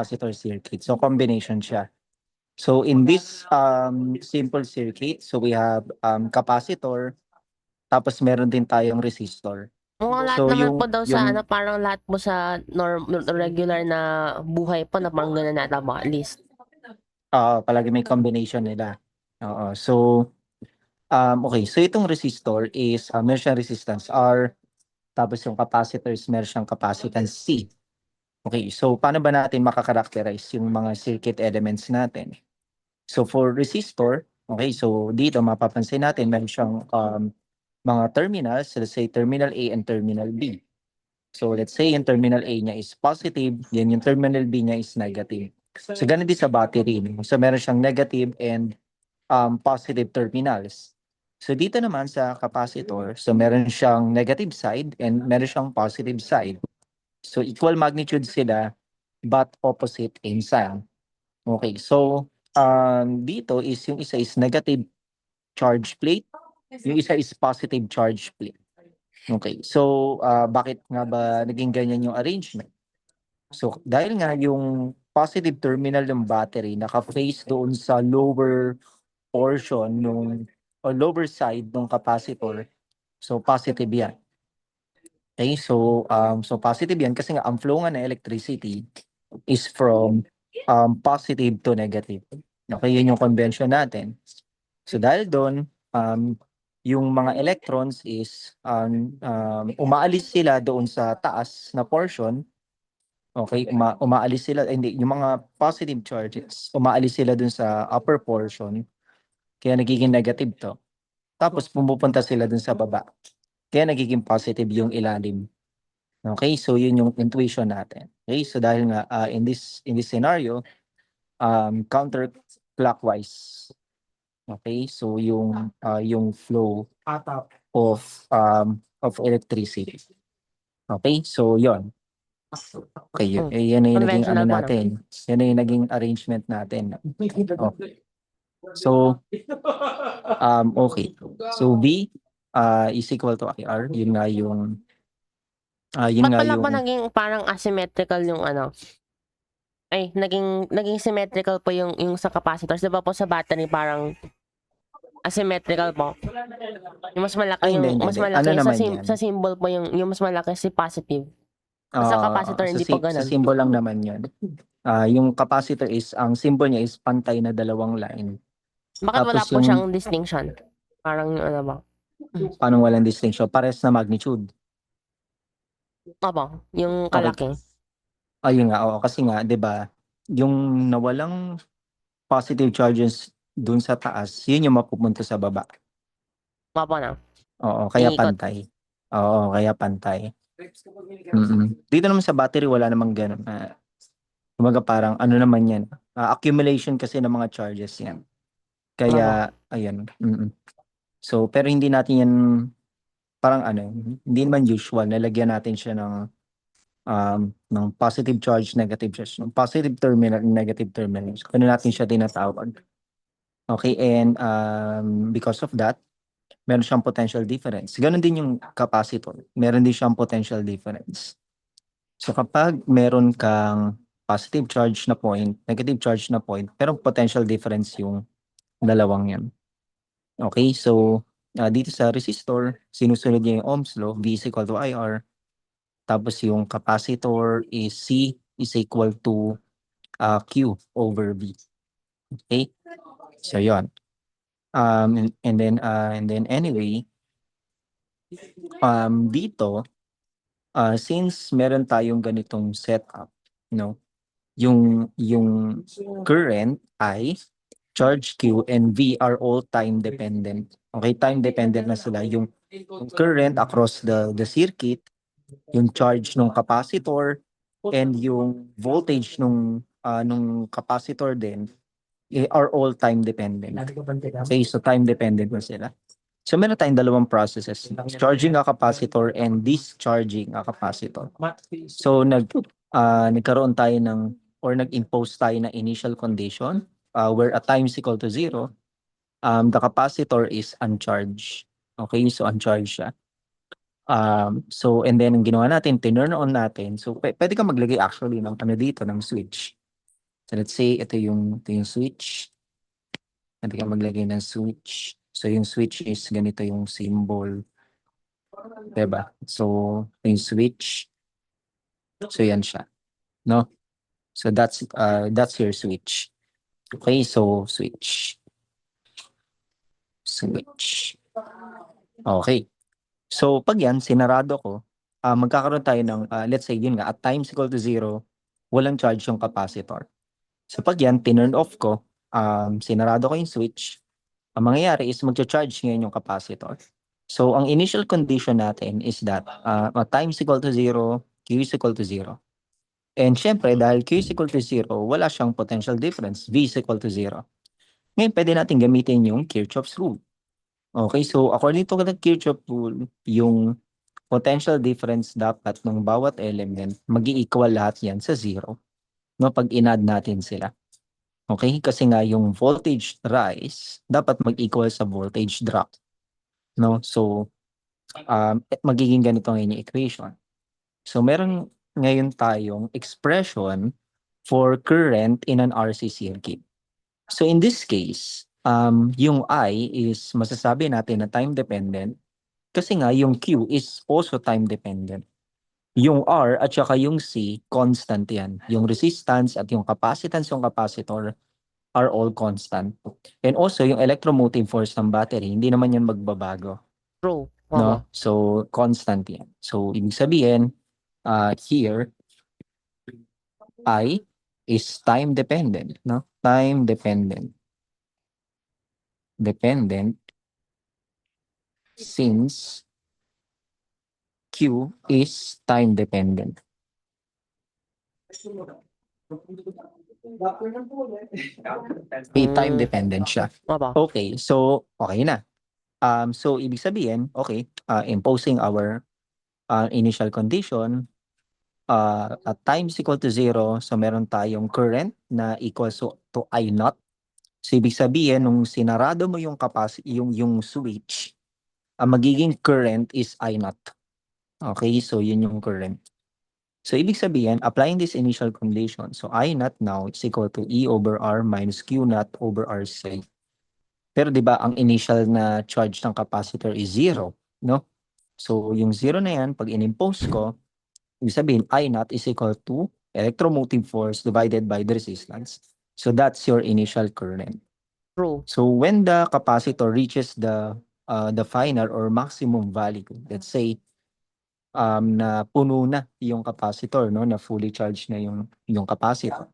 capacitor circuit. So combination siya. So in this simple circuit, so we have capacitor, tapos meron din tayong resistor. Mukhang lahat So naman po yung daw sa ano, parang lahat po sa regular na buhay po na parang gano'n nata po at least. palagi may combination nila. Oo. So okay, so itong resistor is meron siyang resistance R, tapos yung capacitors meron siyang capacitance C. Okay, so paano ba natin makakarakterize yung mga circuit elements natin? So for resistor, okay, so dito mapapansin natin meron siyang mga terminals, let's say terminal A and terminal B. So let's say yung terminal A niya is positive, yan yung terminal B niya is negative. So ganun din sa battery. So meron siyang negative and positive terminals. So dito naman sa capacitor, so meron siyang negative side and meron siyang positive side. So equal magnitude sila but opposite in sign. Okay, so dito is yung isa is negative charge plate, yung isa is positive charge plate. Okay, so bakit nga ba naging ganyan yung arrangement? So dahil nga yung positive terminal ng battery naka-face doon sa lower portion nung o lower side ng capacitor, so positive yan. Okay, so positive yan kasi nga ang flow nga ng electricity is from positive to negative. Okay, yun yung convention natin. So dahil doon, yung mga electrons is umaalis sila doon sa taas na portion. Okay, umaalis sila, hindi, yung mga positive charges, umaalis sila doon sa upper portion. Kaya nagiging negative to. Tapos pumupunta sila doon sa baba. Kaya nagiging positive yung ilalim. Okay, so yun yung intuition natin. Okay, so dahil nga in this scenario, counterclockwise. Okay, so yung flow of electricity. Okay, so yon. Okay, yan na yung naging ano Conventional po, no? natin. Yan na yung naging arrangement natin. Okay. So okay. So V is equal to IR. Yun nga yung Ba't pala ba naging parang asymmetrical yung ano? Ay, naging symmetrical po yung sa capacitors. 'Di ba po sa battery parang asymmetrical po. Yung mas malaki Ay, yung hindi. mas Ano malaki naman yan? sa symbol po yung mas malaki si positive. Sa capacitor hindi po Sa ganun. symbol lang naman yun. Yung capacitor is, ang symbol niya is pantay na dalawang line. Bakit wala Tapos po siyang distinction? Parang yung ano ba? paano walang distinction? Pares na magnitude. Opo, yung Okay. kalaki. Ayun nga, oo. Kasi nga, di ba, yung nawalang positive charges dun sa taas, yun yung mapupunta sa baba. Opo na. Oo, kaya Iikot. pantay. Oo, kaya pantay. Dito naman sa battery, wala namang ganun. Kumaga parang ano naman yan. Accumulation kasi ng mga charges yan. Kaya, ayun. So, pero hindi natin yan, parang ano, hindi naman usual. Nalagyan natin siya ng positive charge, negative charge. Ng positive terminal, negative terminal. So, ano natin siya tinatawag. Okay, and because of that, meron siyang potential difference. Ganon din yung capacitor. Meron din siyang potential difference. So kapag meron kang positive charge na point, negative charge na point, pero potential difference yung dalawang yan. Okay, so dito sa resistor, sinusunod niya yung Ohm's law, V is equal to IR. Tapos yung capacitor is C is equal to Q over V. Okay, so yun. And then anyway, dito, since meron tayong ganitong setup, yung current I, charge Q, and V are all time dependent. Okay, time dependent na sila. Yung current across the circuit, yung charge ng capacitor, and yung voltage nung capacitor din, are all time dependent. Okay, so time dependent na sila. So meron tayong dalawang processes, charging a capacitor and discharging a capacitor. So nagkaroon tayo nag-impose tayo ng initial condition where a time is equal to 0, the capacitor is uncharged. Okay, so uncharged siya. So and then ang ginawa natin, tinurn on natin. So pwede ka maglagay actually ng dito ng switch. So let's say ito yung switch. Pwede ka maglagay ng switch. So yung switch is ganito yung symbol. Diba? So yung switch. So yan siya. No? So that's your switch. Okay, so switch. Switch. Okay. So pag yan, sinarado ko, magkakaroon tayo ng, let's say yun nga, at times equal to 0, walang charge yung capacitor. So pag yan, tinurn off ko, sinarado ko yung switch, ang mangyayari is magcha-charge ngayon yung capacitor. So ang initial condition natin is that at times equal to 0, Q is equal to 0. And syempre, dahil Q is equal to 0, wala siyang potential difference, V is equal to 0. Ngayon, pwede natin gamitin yung Kirchhoff's rule. Okay, so according to the Kirchhoff rule, yung potential difference dapat ng bawat element, mag-i-equal lahat yan sa 0, no, pag in-add natin sila. Okay, kasi nga yung voltage rise dapat mag-equal sa voltage drop. No, so magiging ganito ngayon yung equation. So meron ngayon tayong expression for current in an RC circuit. So in this case, yung I is masasabi natin na time dependent kasi nga yung Q is also time dependent. Yung R at saka yung C, constant yan. Yung resistance at yung capacitance yung capacitor are all constant. And also, yung electromotive force ng battery, hindi naman yan magbabago. True. No? So, constant yan. So, ibig sabihin, here, I is time dependent. No? Time dependent. Dependent since Q is time dependent. Time dependent siya. Okay, so okay na. So ibig sabihin, okay, imposing our initial condition at times equal to 0, so meron tayong current na equal to I naught. So ibig sabihin nung sinarado mo yung yung switch, ang magiging current is I naught. Okay, so yun yung current. So ibig sabihin, applying this initial condition, so I naught now is equal to E over R minus Q naught over RC. Pero 'di ba ang initial na charge ng capacitor is 0, no? So yung 0 na yan, pag inimpose ko, ibig sabihin I naught is equal to electromotive force divided by the resistance. So that's your initial current. True. So when the capacitor reaches the final or maximum value, let's say na puno na yung capacitor, no, na fully charged na yung capacitor.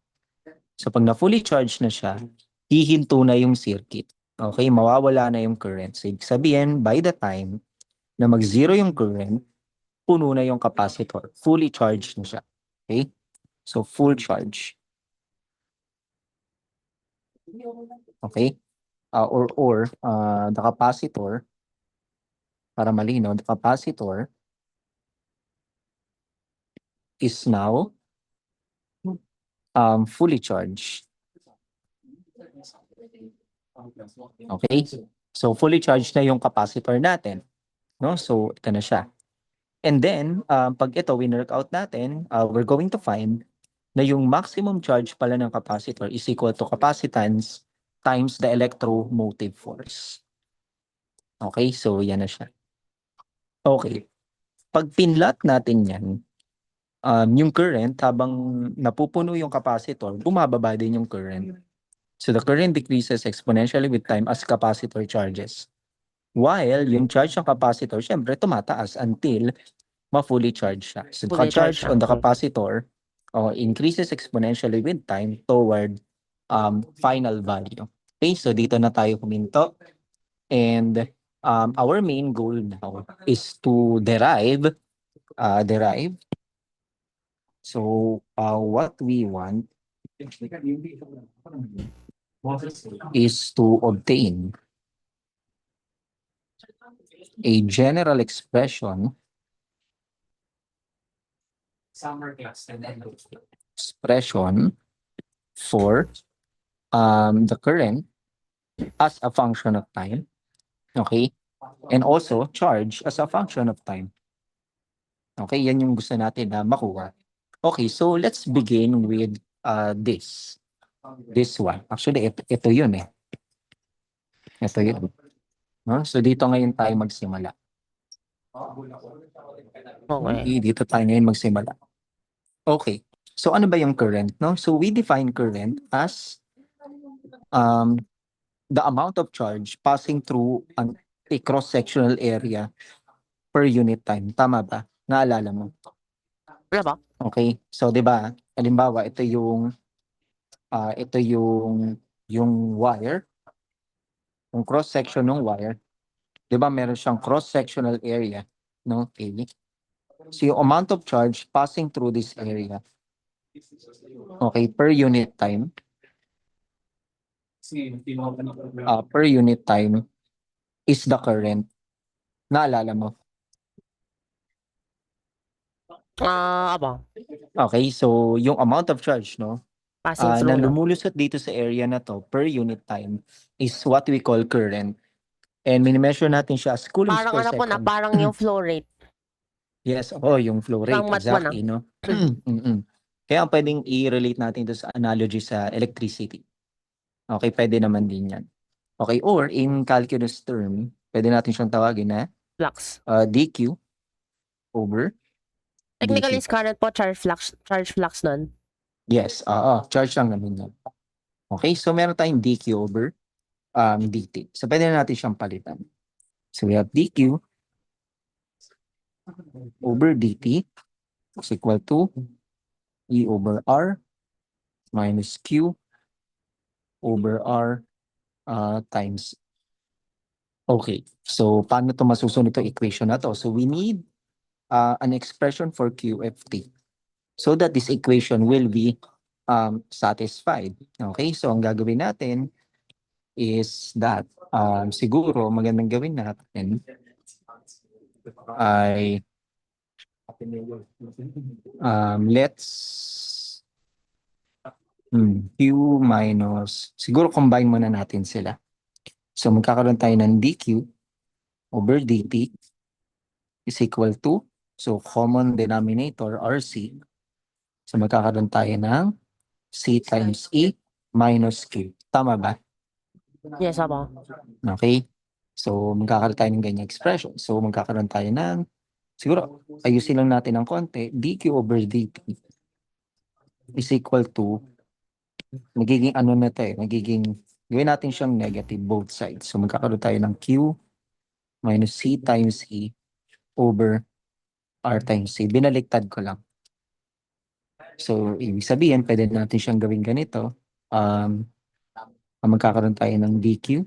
So pag na fully charged na siya, hihinto na yung circuit. Okay, mawawala na yung current. So ibig sabihin, by the time na mag-zero yung current, puno na yung capacitor. Fully charged na siya. Okay? So full charge. Okay? Or the capacitor, para malino, the capacitor is now fully charged. Okay? So fully charged na yung capacitor natin. No? So ito na siya. And then, pag ito winwork out natin, we're going to find na yung maximum charge pala ng capacitor is equal to capacitance times the electromotive force. Okay? So yan na siya. Okay. Pag pinlat natin yan, yung current, habang napupuno yung capacitor, bumababa din yung current. So the current decreases exponentially with time as capacitor charges. While yung charge ng capacitor, syempre, tumataas until ma-fully charge siya. So the charge on the capacitor increases exponentially with time toward final value. Okay, so dito na tayo huminto. And our main goal now is to derive. So what we want is to obtain a general expression for the current as a function of time, okay, and also charge as a function of time. Okay, yan yung gusto natin na makuha. Okay, so let's begin with this. This one. Actually, ito yun eh. Ito yun. No? So, dito ngayon tayo magsimula. Okay. Dito tayo ngayon magsimula. Okay. So, ano ba yung current? No? So, we define current as um, the amount of charge passing through a cross-sectional area per unit time. Tama ba? Naalala mo? Wala ba? Okay. So, 'di ba? Halimbawa, ito yung wire, yung cross section ng wire. 'Di ba? Meron siyang cross sectional area, no? A. So, yung amount of charge passing through this area, okay, per unit time, is the current. Naalala mo? Aba. Okay, so yung amount of charge, no, Passing na through, no? lumulusot dito sa area na to per unit time is what we call current. And minimeasure natin siya as coulombs Parang per ano po na, second. parang yung flow rate Yes, yung flow ng rate, mat mo na. exactly, no? Mm-mm. Kaya pwedeng i-relate natin ito sa analogy sa electricity. Okay, pwede naman din yan. Okay, or in calculus term, pwede natin siyang tawagin na Flux. dq over Technically, dt. is current po, charge flux nun. Yes, charge lang naman yan. Okay, so meron tayong dq over dt. So pwede na natin siyang palitan. So we have dq over dt is equal to E over R minus Q over R times. Okay, so paano to masusunod itong equation na to? So we need an expression for QFT so that this equation will be satisfied. Okay, so ang gagawin natin is that siguro magandang gawin natin ay let's Q minus, siguro combine muna natin sila. So magkakaroon tayo ng dq over dt is equal to, so common denominator RC. So magkakaroon tayo ng C times E minus Q. Tama ba? Yes, aba. Okay. So magkakaroon tayo ng ganyan expression. So magkakaroon tayo ng, siguro ayusin lang natin ng konti, dq over dt is equal to, magiging ano na tayo, gawin natin siyang negative both sides. So magkakaroon tayo ng Q minus C times E over R times C. Binaliktad ko lang. So, ibig sabihin, pwede natin siyang gawin ganito. Magkakaroon tayo ng dq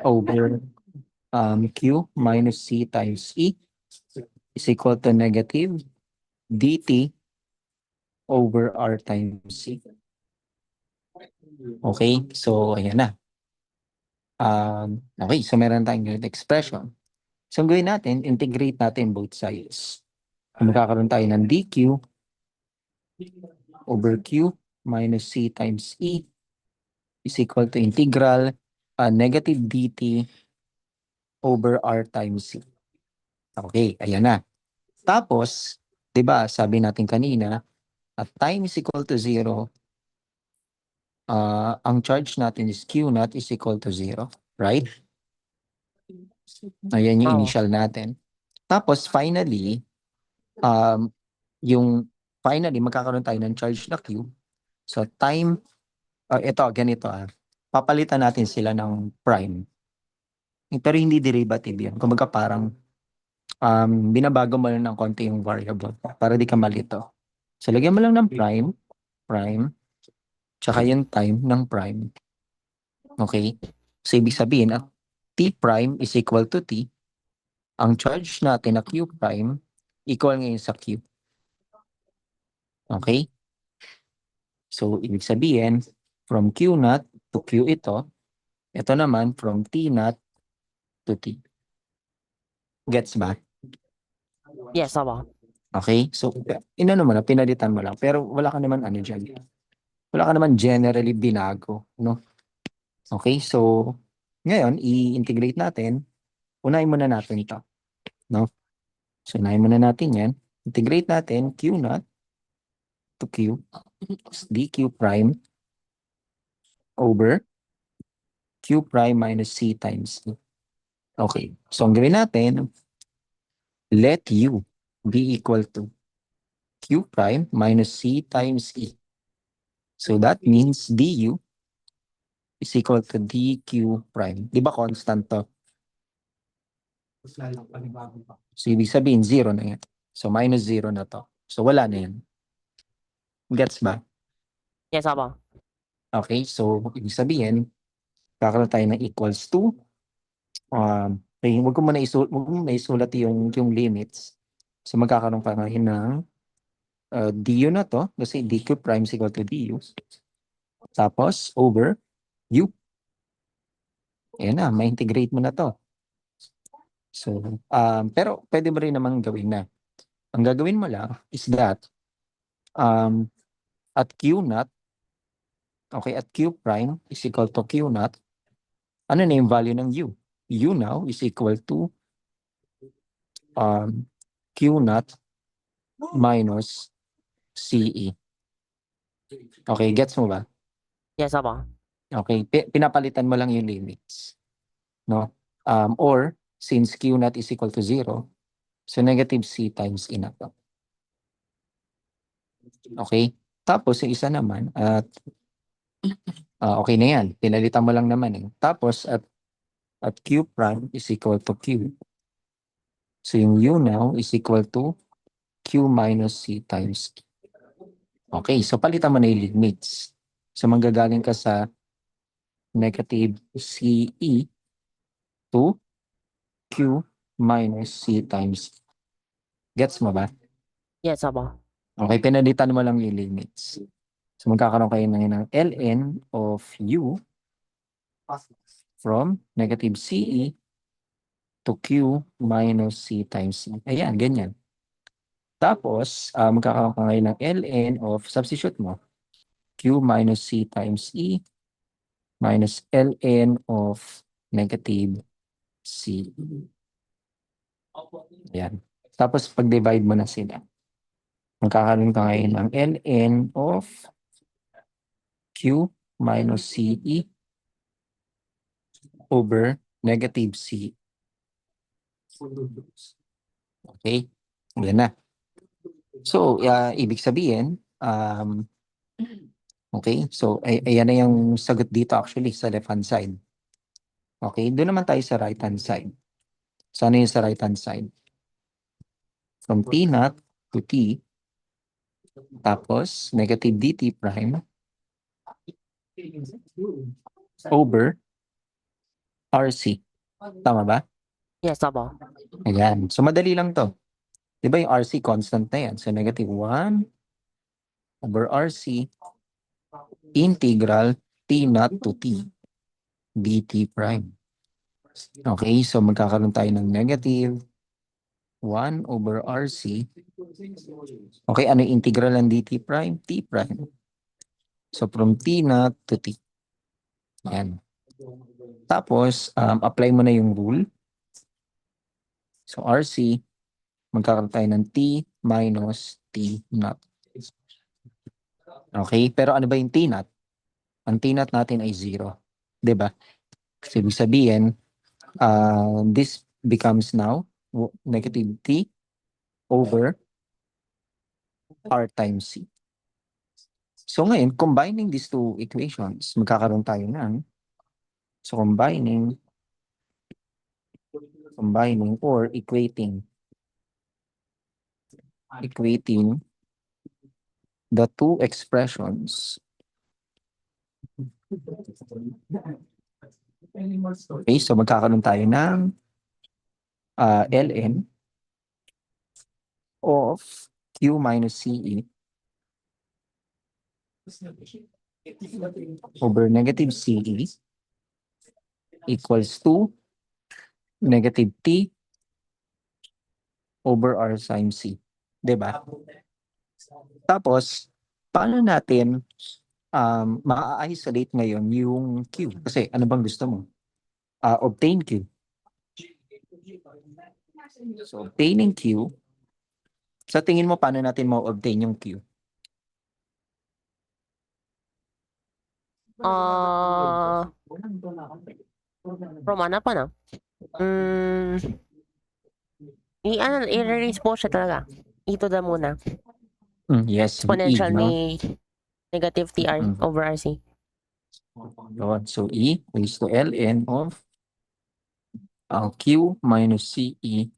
over Q minus C times E is equal to negative dt over R times C. Okay, so ayan na. Okay, so meron tayong ganito expression. So, ang gawin natin, integrate natin both sides. Magkakaroon tayo ng dq over Q minus C times E is equal to integral negative dt over R times C. Okay, ayan na. Tapos, 'di ba, sabi natin kanina, at time is equal to 0, ang charge natin is Q naught is equal to 0, right? Ayan yung Oo. initial natin. Tapos, finally, magkakaroon tayo ng charge na Q. So, time, ito, ganito papalitan natin sila ng prime. Pero hindi derivative yun. Kumbaga parang, binabago mo lang ng konti yung variable para di ka malito. So, lagyan mo lang ng prime, tsaka yung time ng prime. Okay? So, ibig sabihin, at t prime is equal to t, ang charge natin na q prime, equal ngayon sa q. Okay? So, ibig sabihin, from q naught to q ito naman from t naught to t. Gets ba? Yes, aba. Okay? So, pinalitan mo lang. Pero wala ka naman dyan. Wala ka naman generally binago, no? Okay? So, ngayon, i-integrate natin. Unahin muna natin ito, no? So, unahin muna natin yan. Integrate natin Q naught to Q is dQ prime over Q prime minus C times E. Okay. So, ang gawin natin, let U be equal to Q prime minus C times E. So, that means du is equal to dQ prime. Di ba constant to? So, ibig sabihin, 0 na yan. So, minus 0 na to. So, wala na yan. Gets ba? Yes, Apo. Okay, so, ibig sabihin, kakaroon tayo ng equals to, okay, wag mo na isulat yung limits. So, magkakaroon pa ngayon ng du na to, kasi dq prime is equal to du. Tapos, over u. Ayan na, ma-integrate mo na to. So, pero pwede mo rin naman gawin na. Ang gagawin mo lang is that at q naught, okay, at q prime is equal to q naught, ano na yung value ng u? U now is equal to q naught minus CE. Okay, gets mo ba? Yes, Apo. Okay, pinapalitan mo lang yung limits. No? Or, since q naught is equal to 0, so negative C times E na to. Okay? Tapos, yung isa naman, at okay na yan. Pinalitan mo lang naman eh. Tapos, at Q prime is equal to Q. So, yung U now is equal to Q minus C times E. Okay, so palitan mo na yung limits. So, manggagaling ka sa negative CE to Q minus C times E. Gets mo ba? Yes, Apo. Okay, pinalitan mo lang yung limits. So, magkakaroon kayo ng ln of U from negative CE to Q minus C times E. Ayan, ganyan. Tapos, magkakaroon ka ngayon ng ln of substitute mo. Q minus C times E minus ln of negative C. Ayan. Tapos, pag-divide mo na sila. Magkakaroon ka ngayon ng ln of Q minus CE over negative C. Okay? Yan na. So, ibig sabihin, okay, so ayan na yung sagot dito actually sa left hand side. Okay, doon naman tayo sa right hand side. So, ano yung sa right hand side? From T naught to T, tapos negative dt prime over RC. Tama ba? Yes, Apo. Ayan. So, madali lang to. Di ba yung RC constant na yan? So, negative 1 over RC integral T naught to T dt prime. Okay, so magkakaroon tayo ng negative 1 over RC. Okay, ano yung integral ng dt prime? T prime. So, from T naught to T. Yan. Tapos, apply mo na yung rule. So, RC, magkakaroon tayo ng T minus T naught. Okay, pero ano ba yung T naught? Ang T naught natin ay 0. Diba? Kasi ibig sabihin, this becomes now negative T over R times C. So ngayon, combining these two equations, magkakaroon tayo ng, so combining or equating the two expressions. Okay, so magkakaroon tayo ng ln of Q minus CE over negative CE equals to negative T over R sin C. Diba? Tapos, paano natin ma-isolate ngayon yung Q? Kasi ano bang gusto mo? Obtain Q. So, obtaining Q, sa tingin mo paano natin ma-obtain yung Q? From ano pa na? I-erase po siya talaga. E to the muna. Yes, E, Exponential no? ni negative TR Mm. over RC. Yun. So, E raised to ln of Q minus CE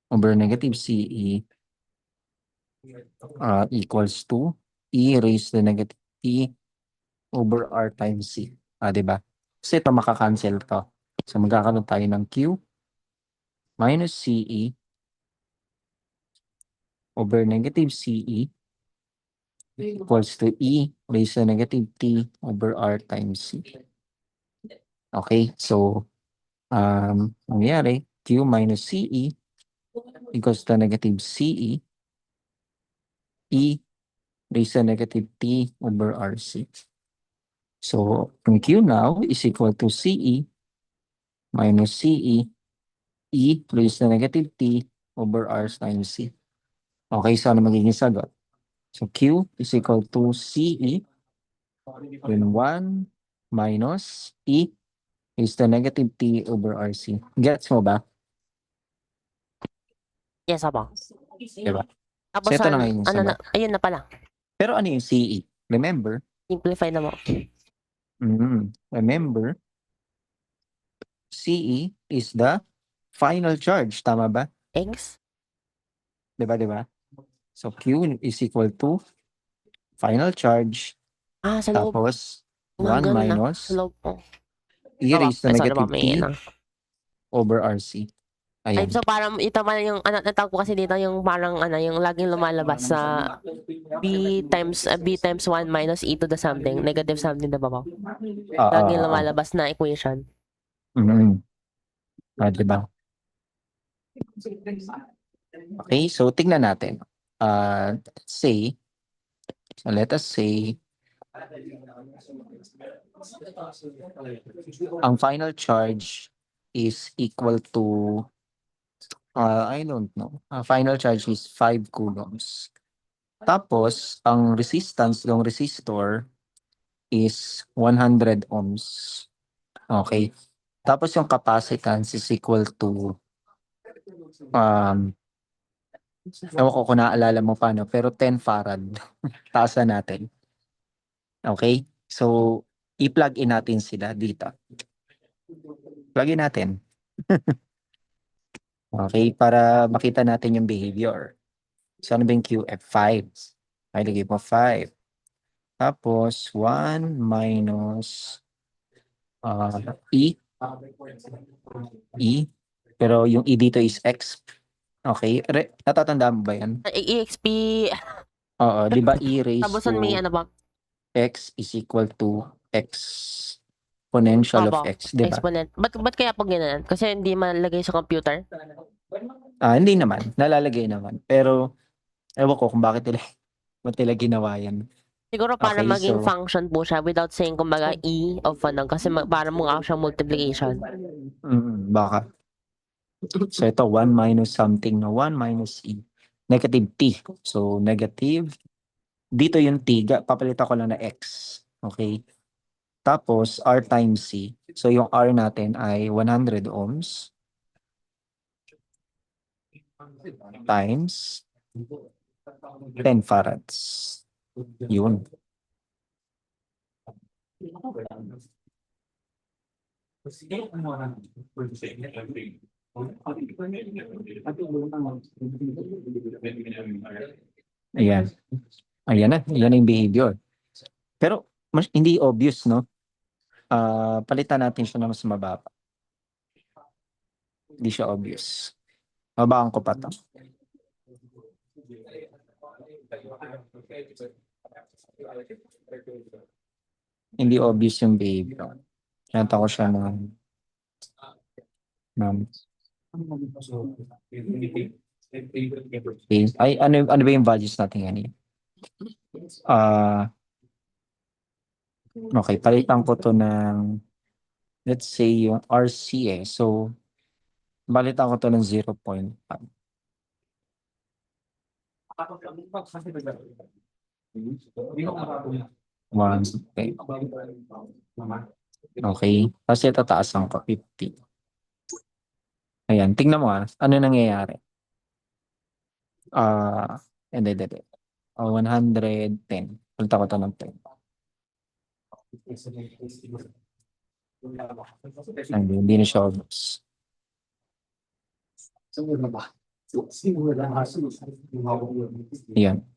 over negative CE equals to E raised to negative T over R times C. Diba? Kasi ito makakancel to. So, magkakaroon tayo ng Q minus CE over negative CE equals to E raised to negative T over R times C. Okay, so, nangyari, Q minus CE equals to negative CE E raised to negative T over RC. So, yung Q now is equal to CE minus CE E raised to negative T over R times C. Okay, so ano magiging sagot? So, Q is equal to CE then 1 minus E raised to negative T over RC. Gets mo ba? Yes, apa. Diba? Tapos, So, ito na ngayon yung ano na, sagot. ayun na pala. Pero ano yung CE? Remember? Simplify na mo. Remember, CE is the final charge. Tama ba? Eggs? Diba? So, Q is equal to final charge Sa loob. tapos Mga 1 ganun minus Sa loob po. E raised to Sorry ba, negative may T over RC. Ay, Ayan. so parang ito man yung, natawag ko kasi dito yung parang, yung laging lumalabas sa B times 1 minus E to the something, negative something, diba po? Laging lumalabas na equation. Diba? Okay, so tingnan natin. Let us say, ang final charge is equal to, I don't know, final charge is 5 coulombs. Tapos, ang resistance ng resistor is 100 ohms. Okay. Tapos yung capacitance is equal to, ewan ko kung naaalala mo paano, pero 10 farad. Taasan natin. Okay? So, i-plug in natin sila dito. Plug in natin. Okay? Para makita natin yung behavior. So, ano ba yung QF? 5. Ay, lagay mo 5. Tapos, 1 minus E. E. Pero yung E dito is X. Okay? Natatandaan mo ba yan? EXP, Oo. Di ba E raised tapos may to ano ba? X is equal to exponential of Opo, X. Di ba? exponent. Ba't kaya pag ganun? Kasi hindi malagay sa computer? Hindi naman. Nalalagay naman. Pero, ewan ko kung bakit nila ginawa yan. Siguro para Okay, maging so, function po siya without saying kumbaga E of ano, kasi para mukha siyang multiplication. baka. So, ito, 1 minus something na 1 minus E. Negative T. So, negative. Dito yung T, papalitan ko lang na X. Okay? Tapos, R times C. So, yung R natin ay 100 ohms times 10 farads. Yun. Ayan. Ayan na. Ayan na yung behavior. Pero, hindi obvious, no? Palitan natin siya na mas mababa. Hindi siya obvious. Mababaan ko pa to. Hindi obvious yung behavior. Nata ko siya ng okay. Ay, ano ba yung values natin ngayon? Okay, palitan ko to ng, let's say, yung RC eh. So, palitan ko to ng 0.5. 1, okay. Okay. Tapos ito taasan ko, 50. Ayan, tingnan mo ano nangyayari? Hindi. 110. Punta ko to ng 10. Hindi na siya obvious. Ayan.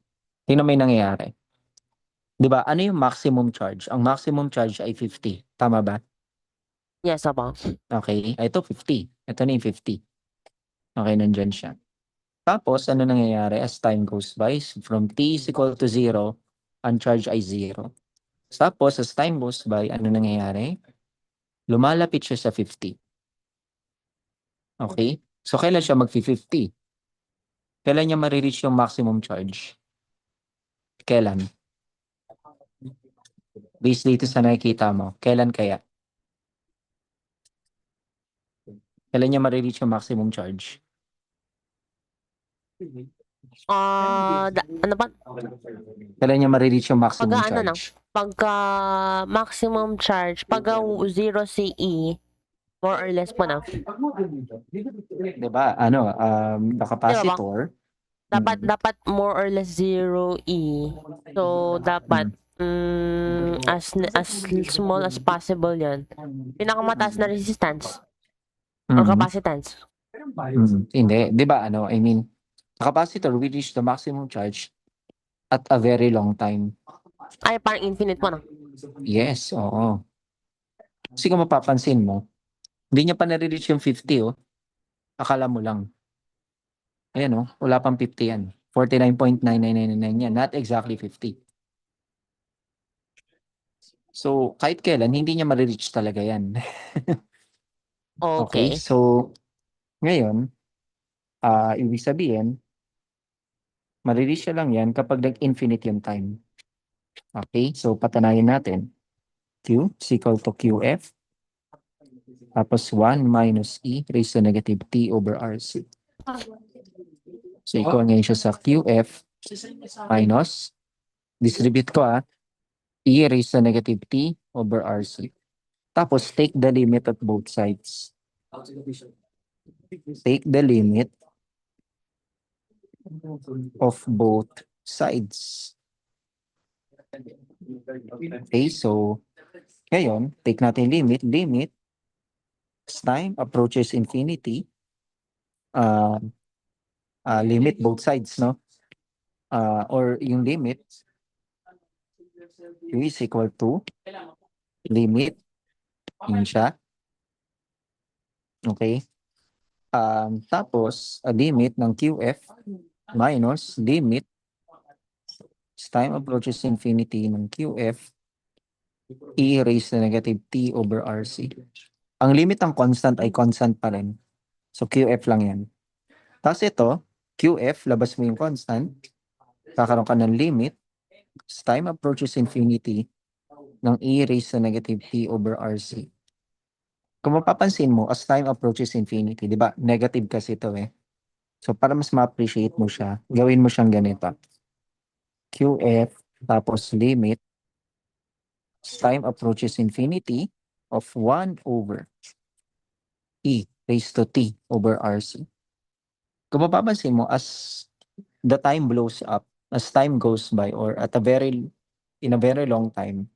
Tingnan mo yung nangyayari. Di ba? Ano yung maximum charge? Ang maximum charge ay 50. Tama ba? Yes, opo. Okay. Ito 50. Ito na yung 50. Okay, nandyan siya. Tapos, ano nangyayari as time goes by? From t is equal to 0, ang charge ay 0. Tapos, as time goes by, ano nangyayari? Lumalapit siya sa 50. Okay? So, kailan siya mag-50? Kailan niya marireach yung maximum charge? Kailan? Based dito sa nakikita mo, kailan kaya? Kailan niya marireach yung maximum charge? Ano ba? Kailan niya marireach yung maximum Pagka ano charge? pagka maximum charge, pagka 0 CE, more or less po na. Diba? Ano, the capacitor. Dapat more or less 0 E. So, dapat as small as possible yan. Pinakamataas na resistance or capacitance. Hindi. Di ba ano, I mean, the capacitor will reach the maximum charge at a very long time. Ay, parang infinite po na. Yes, oo. Kasi kung mapapansin mo, hindi niya pa nare-reach yung 50, oh. Akala mo lang. Ayan, oh, wala pang 50 yan. 49.9999 yan, not exactly 50. So, kahit kailan, hindi niya ma-reach talaga yan. Okay, Okay. so, ngayon, ibig sabihin, ma-reach siya lang yan kapag nag-infinite yung time. Okay, so patanayin natin. Q is equal to QF. Tapos 1 minus E raised to negative T over RC. So, equal ngayon siya sa QF minus, distribute ko E raised to negative T over RC. Tapos, take the limit at both sides. Take the limit of both sides. Okay, so, ngayon, take natin limit. Limit, as time approaches infinity, limit both sides, no? Or yung limit, Q is equal to limit, yun siya. Okay? Tapos, a limit ng QF minus limit as time approaches infinity ng QF E raised to negative T over RC. Ang limit ng constant ay constant pa rin. So, QF lang yan. Tapos ito, QF, labas mo yung constant, kakaroon ka ng limit as time approaches infinity ng E raised to negative T over RC. Kung mapapansin mo, as time approaches infinity, di ba? Negative kasi ito eh. So, para mas ma-appreciate mo siya, gawin mo siyang ganito. QF, tapos limit, as time approaches infinity of 1 over E raised to T over RC. Kung mapapansin mo, as the time blows up, as time goes by, or in a very long time,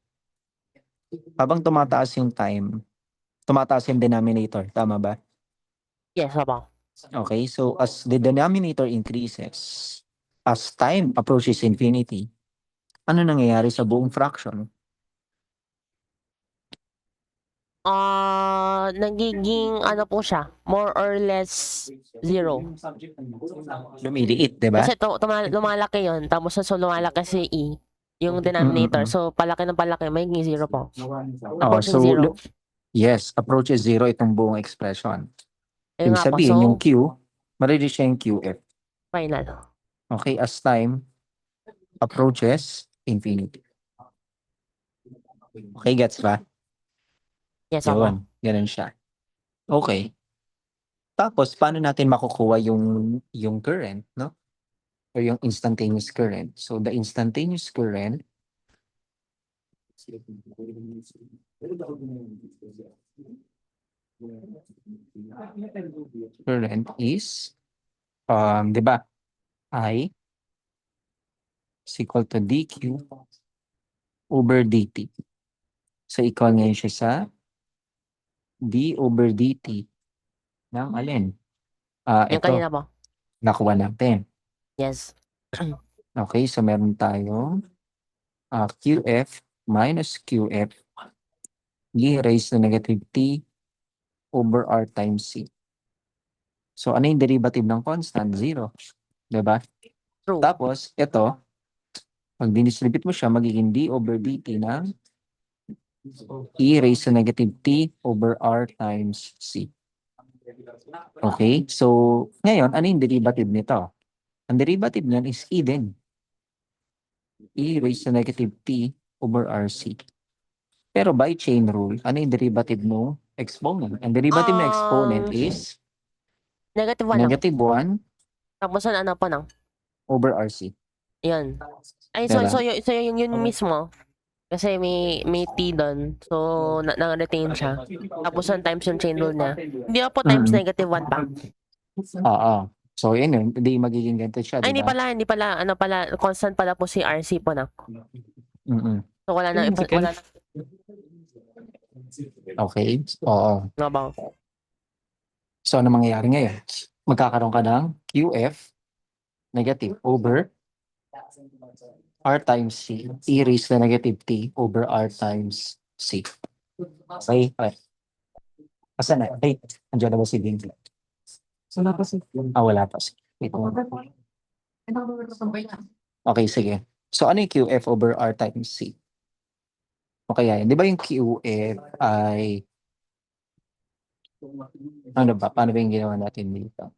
habang tumataas yung time, tumataas yung denominator. Tama ba? Yes, opo. Okay, so as the denominator increases, as time approaches infinity, ano nangyayari sa buong fraction? Nagiging ano po siya, more or less 0. Lumiliit, di ba? Kasi lumalaki yon, tapos so lumalaki si E, yung denominator. So, palaki ng palaki, magiging 0 po. Approaching 0. Yes, approaches 0 itong buong expression. Ayun Ibig nga po. sabihin, So, yung Q, marireach siya yung QF. final. Okay, as time approaches infinity. Okay, gets ba? Yes, opo. Yun, ganun siya. Okay. Tapos, paano natin makukuha yung current, no? Or yung instantaneous current. So, the instantaneous current Current is, di ba, I is equal to dq over dt. So, equal ngayon siya sa d over dt ng alin? Yung Ito, kanina po. nakuha natin. Yes. Okay, so meron tayong qf minus qf e raised to negative t over r times c. So, ano yung derivative ng constant? 0. Diba? True. Tapos, ito, pag dinistribute mo siya, magiging d over dt ng e raised to negative t over r times c. Okay? So, ngayon, ano yung derivative nito? Ang derivative niyan is e din. E raised to negative t over rc. Pero by chain rule, ano yung derivative mo? Exponent. Ang derivative ng exponent is Negative 1 lang. negative 1 Tapos ano po nang? over rc. Yun. Ay, so, Diba? so yun mismo. Kasi may t doon. So, na-retain siya. Tapos yung times yung chain rule niya. Hindi pa po times negative 1 pa. Oo. So, yun yun. Hindi magiging ganito siya, Ay, diba? hindi pala, ano pala, constant pala po si RC po na. So, wala na, wala na. Okay. Oo. No, ba? So, ano mangyayari ngayon? Magkakaroon ka ng QF negative over R times C e raised to negative T over R times C. Okay? Okay. Asan na? Ay, andyan na ba si Bing? Wala pa. Wait. Okay, sige. So, ano yung QF over R times C? Okay, yan. Di ba yung QF ay ano ba? Paano ba yung ginawa natin dito?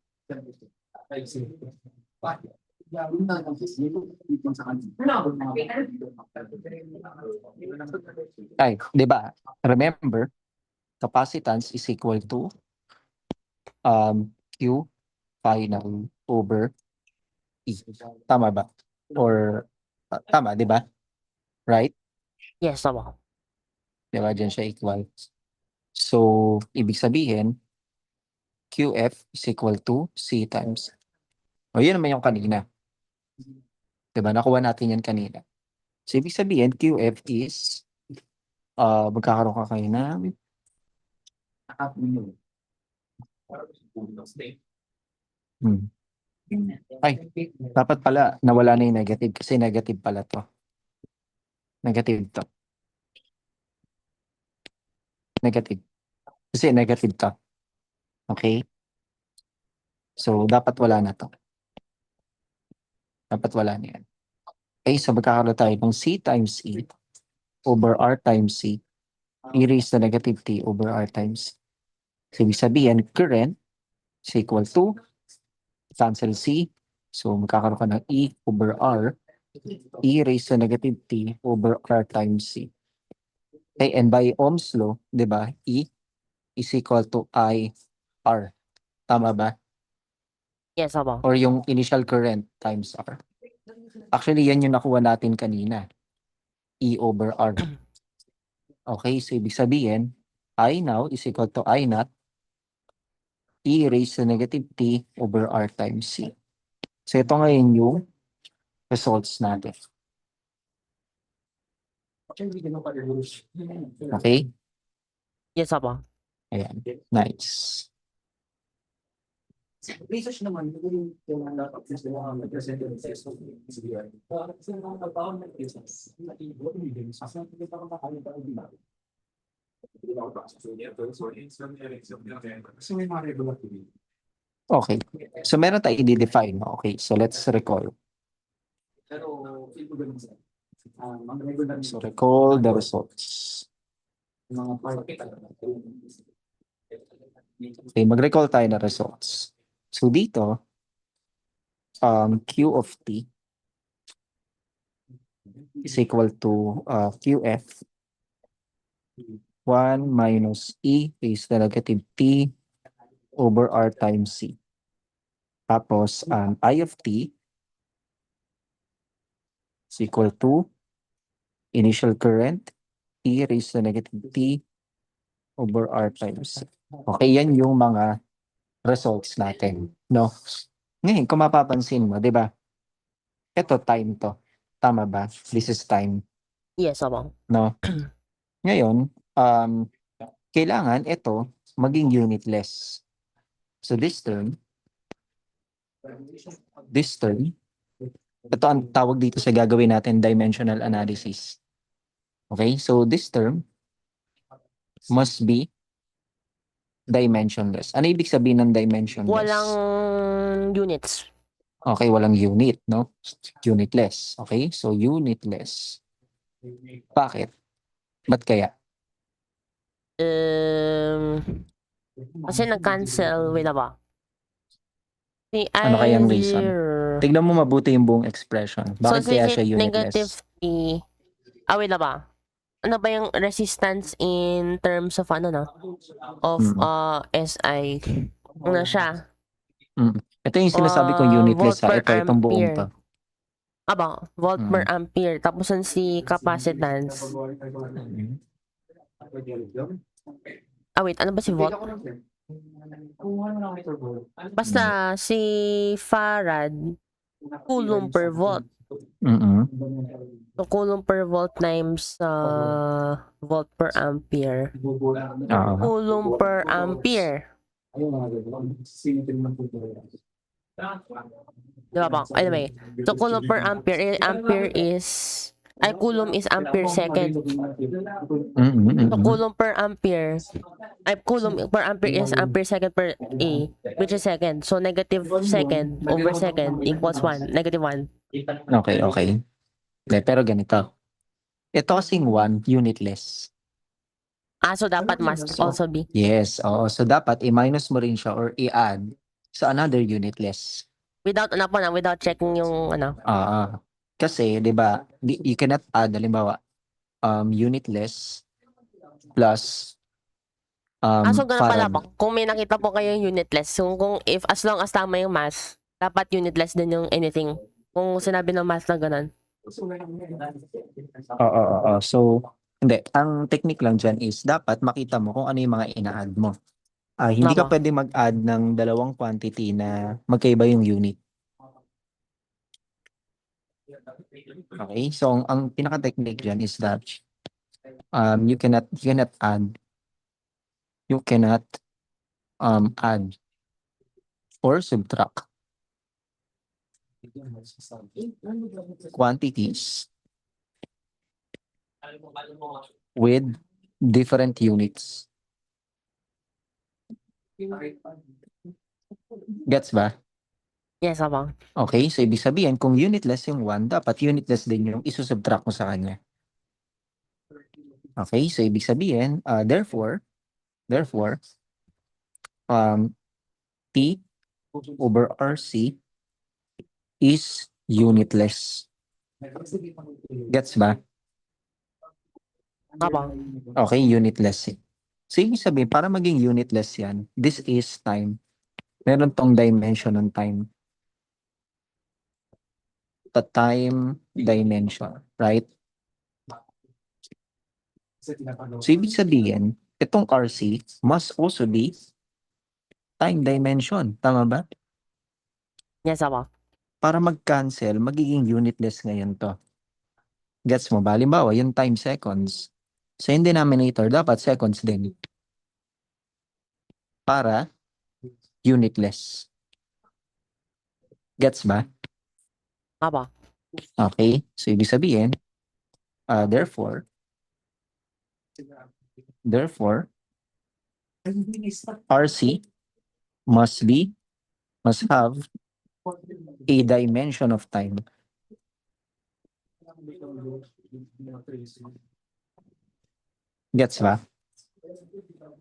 Ay, di ba? Remember, capacitance is equal to Q final over E. Tama ba? Or tama, di ba? Right? Yes, tama. Di ba? Diyan siya equal. So, ibig sabihin, QF is equal to C times. O, yun naman yung kanina. Diba? Nakuha natin yan kanina. So, ibig sabihin, QF is, magkakaroon ka kayo na, ay, dapat pala, nawala na yung negative kasi negative pala to. Negative to. Negative. Kasi negative to. Okay? So, dapat wala na to. Dapat wala na yan. Okay, so magkakaroon tayo ng C times E over R times C e raised to negative T over R times C. So, ibig sabihin, current is equal to cancel C. So, magkakaroon ka ng E over R e raised to negative T over R times C. Okay, and by Ohm's law, di ba, E is equal to I R. Tama ba? Yes, tama. Or yung initial current times R. Actually, yan yung nakuha natin kanina. E over R. Okay, so ibig sabihin, I now is equal to I naught E raised to negative T over R times C. So ito ngayon yung results natin. Okay? Yes, tama. Ayan. Nice. Research naman, yung Okay. So meron tayo i-define. Okay, so let's recall. So recall the results. Okay, mag-recall tayo ng results. So dito, Q of T is equal to QF 1 minus E raised to negative T over R times C. Tapos, I of T is equal to initial current T raised to negative T over R times. Okay, yan yung mga results natin, no? Ngayon, kung mapapansin mo, di ba? Ito, time to. Tama ba? This is time, Yes, opo. no? Ngayon, kailangan ito maging unitless. So this term, ito ang tawag dito sa gagawin natin dimensional analysis. Okay, so this term must be dimensionless. Ano ibig sabihin ng dimensionless? Walang units. Okay, walang unit, no? Unitless. Okay, so unitless. Bakit? Ba't kaya? Kasi nag-cancel, wait na ba? Si Ano kayang reason? I0. Tignan mo mabuti yung buong expression. Bakit So, kaya since siya it negative unitless? T, wait na ba? Ano ba yung resistance in terms of ano na? Of SI? Ano siya? Ito yung sinasabi kong unitless Volt per Ito, itong buong to. ampere. Volt per ampere. Tapos ang si capacitance. Wait, ano ba si volt? Basta si farad, coulomb per volt. So, coulomb per volt times volt per ampere. Coulomb per ampere. Diba ba? Anyway, so coulomb per ampere, coulomb is ampere second. So, coulomb per ampere is ampere second per A, which is second. So, negative second over second equals 1, negative 1. Okay. Pero ganito. Ito kasing 1, unitless. So dapat must also be. Yes, oo. So, dapat i-minus mo rin siya or i-add sa another unitless. Without checking yung Kasi, di ba, you cannot add, halimbawa, unitless plus so ganun pala farad. po. Kung may nakita po kayo yung unitless, so as long as tama yung mass, dapat unitless din yung anything. Kung sinabi ng mass na ganun. Oo. So, hindi. Ang technique lang dyan is dapat makita mo kung ano yung mga ina-add mo. Hindi ka pwede mag-add ng dalawang quantity na magkaiba yung unit. Okay? So, ang pinaka-technique dyan is that you cannot add or subtract quantities with different units. Gets ba? Yes, abang. Okay, so ibig sabihin, kung unitless yung 1, dapat unitless din yung isusubtract mo sa kanya. Okay, so ibig sabihin, therefore, T over RC is unitless. Gets ba? Abang. Okay, unitless. So, ibig sabihin, para maging unitless yan, this is time. Meron tong dimension ng time. The time dimension, right? So, ibig sabihin, itong RC must also be time dimension. Tama ba? Yes, abang. Para mag-cancel, magiging unitless ngayon to. Gets mo ba? Halimbawa, yung time seconds. So, yung denominator, dapat seconds din. Para unitless. Gets ba? Abang. Okay. So, ibig sabihin, therefore, RC must have a dimension of time. Gets ba?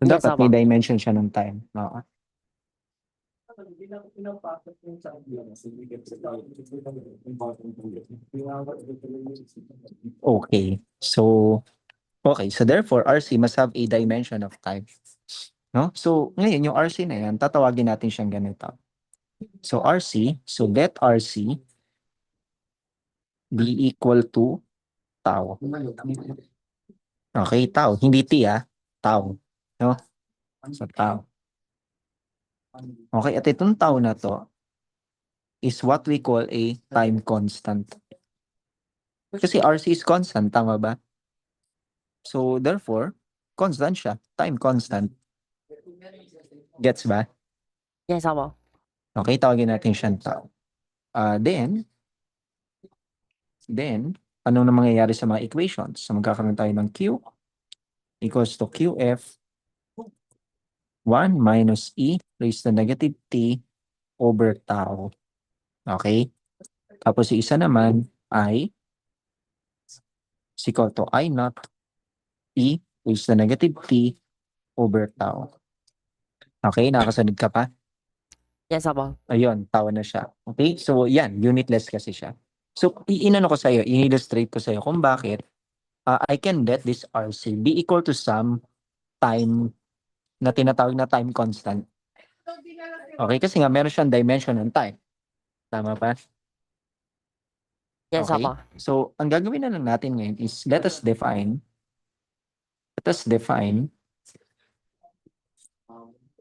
So, Yes, dapat may abang. dimension siya ng time. Oo. Okay. So therefore, RC must have a dimension of time. No? So, ngayon, yung RC na yan, tatawagin natin siyang ganito. So, RC, so let RC be equal to tau. Okay, tau. Hindi T, tau. No? So, tau. Okay, at itong tau na to is what we call a time constant. Kasi RC is constant, tama ba? So, therefore, constant siya. Time constant. Gets ba? Yes, opo. Okay, tawagin natin siyang tau. Then, ano na mangyayari sa mga equations? So, magkakaroon tayo ng Q equals to QF 1 minus E raised to negative T over tau. Okay? Tapos yung isa naman ay is equal to I naught E raised to negative T over tau. Okay? Nakasunod ka pa? Yes, opo. Ayun, tau na siya. Okay? So, yan. Unitless kasi siya. So, inano ko sa'yo, i-illustrate ko sa'yo kung bakit I can let this RC be equal to some time na tinatawag na time constant. Okay? Kasi nga, meron siyang dimension ng time. Tama ba? Yes, Okay? opo. So, ang gagawin na lang natin ngayon is let us define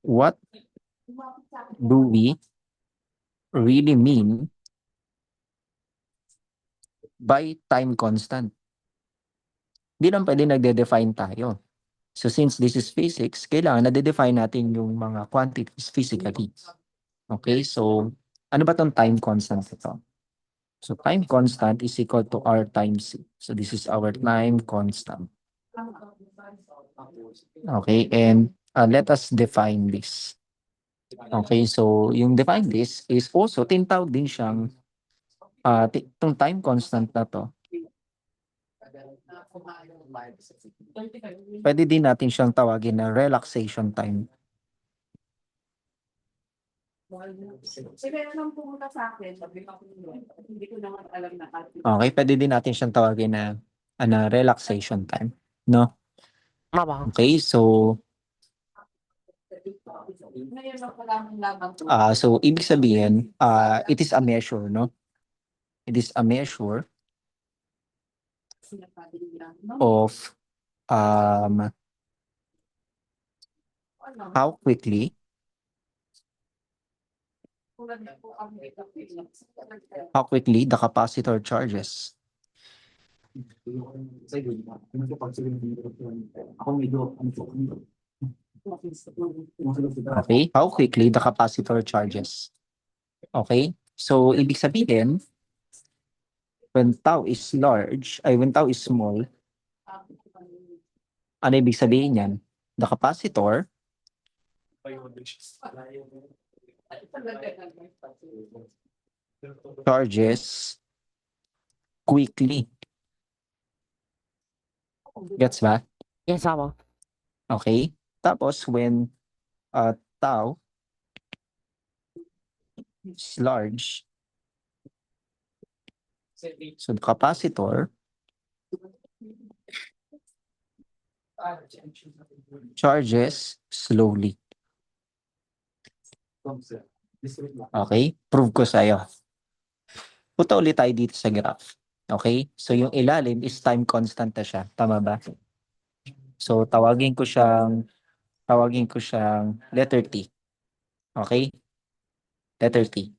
what do we really mean by time constant. Hindi lang pwede nagde-define tayo. So, since this is physics, kailangan nade-define natin yung mga quantities physically. Okay? So, ano ba tong time constant ito? So, time constant is equal to R times C. So, this is our time constant. Okay? And let us define this. Okay? So, yung define this is also, tinatawag din siyang itong time constant na to. Pwede din natin siyang tawagin na relaxation time. Okay, pwede din natin siyang tawagin na relaxation time, no? Opo. Okay, so ibig sabihin, it is a measure, no? It is a measure of how quickly the capacitor charges. Okay, how quickly the capacitor charges. Okay, so ibig sabihin, when tau is small, ano ibig sabihin yan? The capacitor charges quickly. Gets ba? Yes, opo. Okay? Tapos when tau is large, so the capacitor charges slowly. Okay? Prove ko sa'yo. Punta ulit tayo dito sa graph. Okay? So yung ilalim is time constant na siya. Tama ba? So tawagin ko siyang letter T. Okay? Letter T.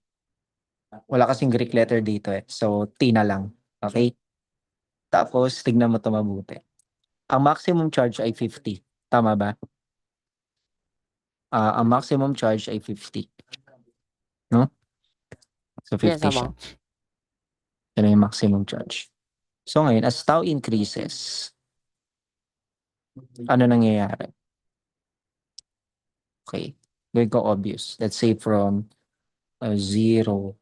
Wala kasing Greek letter dito eh. So T na lang. Okay? Tapos tignan mo ito mabuti. Ang maximum charge ay 50. Tama ba? Ang maximum charge ay 50. No? So Yes, 50 siya. opo. Yan yung maximum charge. So ngayon, as tau increases, ano nangyayari? Okay. Gawin ko obvious. Let's say from 0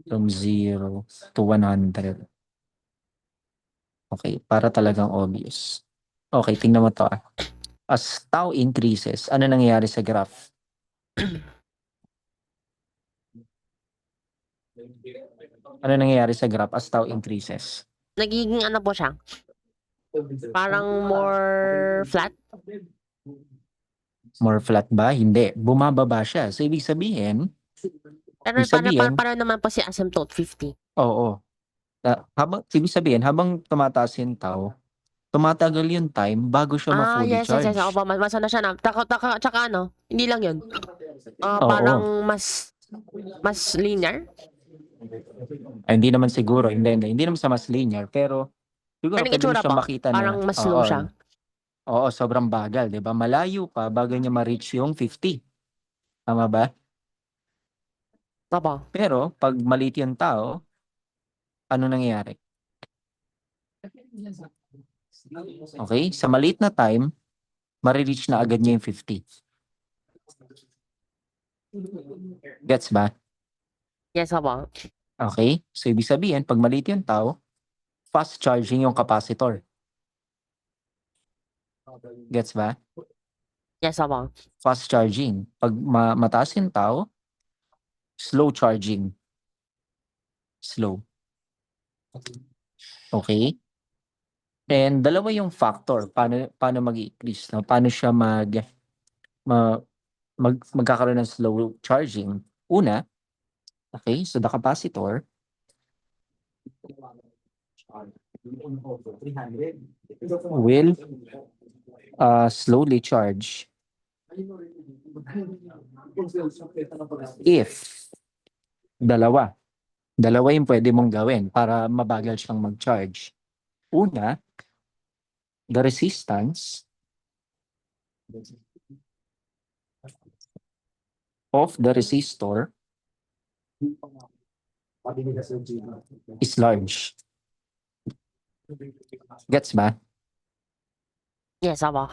to 100. Okay, para talagang obvious. Okay, tingnan mo to. As tau increases, ano nangyayari sa graph? Ano nangyayari sa graph as tau increases? Nagiging ano po siya? Parang more flat? More flat ba? Hindi. Bumababa siya. So, ibig sabihin, Pero paano naman po si asymptote 50? oo. Ibig sabihin, habang tumataas yung tau, tumatagal yung time bago siya ma-fully Yes, yes, yes. charge. Opo, mas ano siya na. Tsaka ano, hindi lang yun. Oo. Parang mas linear. Ay, hindi naman siguro, hindi naman sa mas linear, pero siguro Pero yung pwede mo itsura siyang po, makita parang na, mas slow siya. oo, sobrang bagal, 'di ba? Malayo pa bago niya ma-reach yung 50. Tama ba? Opo. Pero pag maliit yung tao, ano nangyayari? Okay, sa maliit na time, ma-reach na agad niya yung 50. Gets ba? Yes, opo. Okay? So, ibig sabihin, pag maliit yung tao, fast charging yung capacitor. Gets ba? Yes, opo. Fast charging. Pag mataas yung tao, slow charging. Slow. Okay? And dalawa yung factor paano mag-increase, no? Paano siya ma, magkakaroon ng slow charging. Una, okay, so the capacitor will slowly charge if dalawa yung pwede mong gawin para mabagal siyang mag-charge. Una, the resistance of the resistor is large. Gets ba? Yes, opo.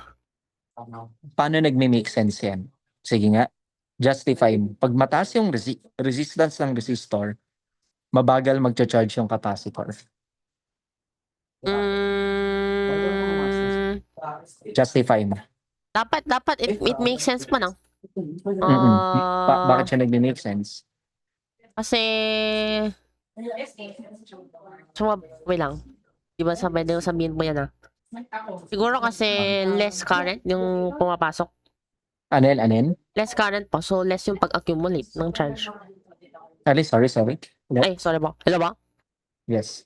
Paano nagme-make sense yan? Sige nga, justify mo. Pag mataas yung resistance ng resistor, mabagal magcha-charge yung capacitor. Justify mo. Dapat it makes sense po, no? Bakit siya nagme-make sense? Kasi wait lang. Di ba pwede ko sabihin mo yan, siguro kasi less current yung pumapasok. Anen? Less current po, so less yung pag-accumulate ng charge. Sorry. Ay, sorry po. Hello ba? Yes.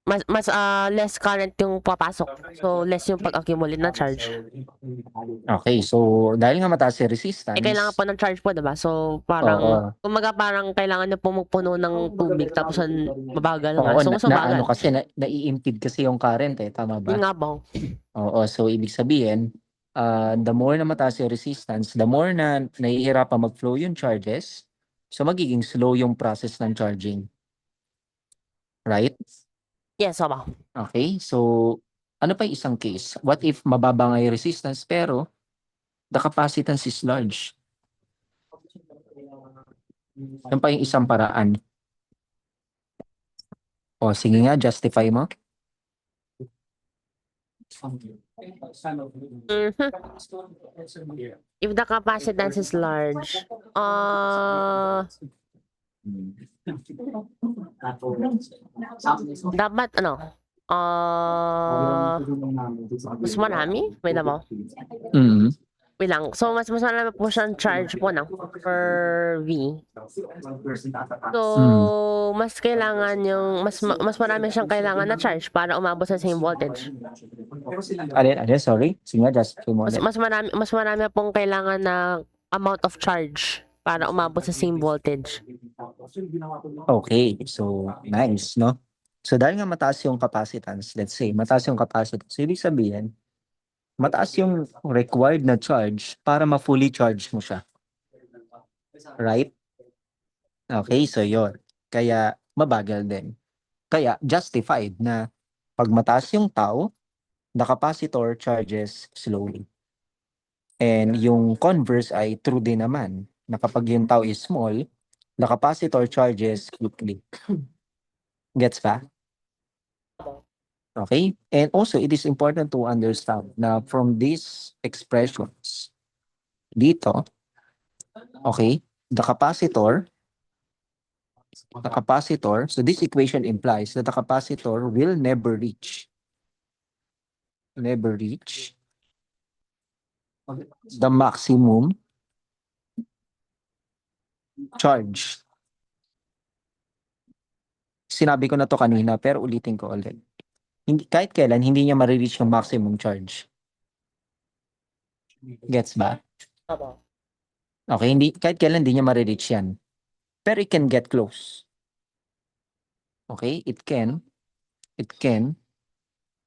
Mas less current yung papasok. So less yung pag-accumulate ng charge. Okay, so dahil nga mataas yung resistance, Kailangan po ng charge po, diba? So parang, kumaga parang kailangan na pumupuno ng tubig tapos mabagal nga. oo, So mas mabagal. kasi nai-impede kasi yung current tama ba? Yun nga po. Oo, so ibig sabihin, the more na mataas yung resistance, the more na nahihirapan mag-flow yung charges, so magiging slow yung process ng charging. Right? Yes, opo. Okay, so ano pa yung isang case? What if mababa nga yung resistance pero the capacitance is large? Yan pa yung isang paraan. O sige nga, justify mo. If the capacitance is large, dapat mas marami? Wait lang po. Wait lang. So, mas marami po siyang charge po per V. So, mas kailangan mas marami siyang kailangan na charge para umabot sa same voltage. Sorry? Sige nga, justify mo. Mas marami pong kailangan na amount of charge para umabot sa same voltage. Okay, so nice, no? So dahil nga mataas yung capacitance, let's say, mataas yung capacitance, ibig sabihin, mataas yung required na charge para ma-fully charge mo siya. Right? Okay, so yun. Kaya mabagal din. Kaya justified na pag mataas yung tau, the capacitor charges slowly. And yung converse ay true din naman, na kapag yung tau is small, the capacitor charges quickly. Gets ba? Okay? And also, it is important to understand na from these expressions, dito, okay, the capacitor, so this equation implies that the capacitor will never reach the maximum charge. Sinabi ko na to kanina, pero ulitin ko ulit. kahit kailan, hindi niya ma-reach yung maximum charge. Gets ba? Opo. Okay, kahit kailan hindi niya ma-reach yan. Pero it can get close. Okay, it can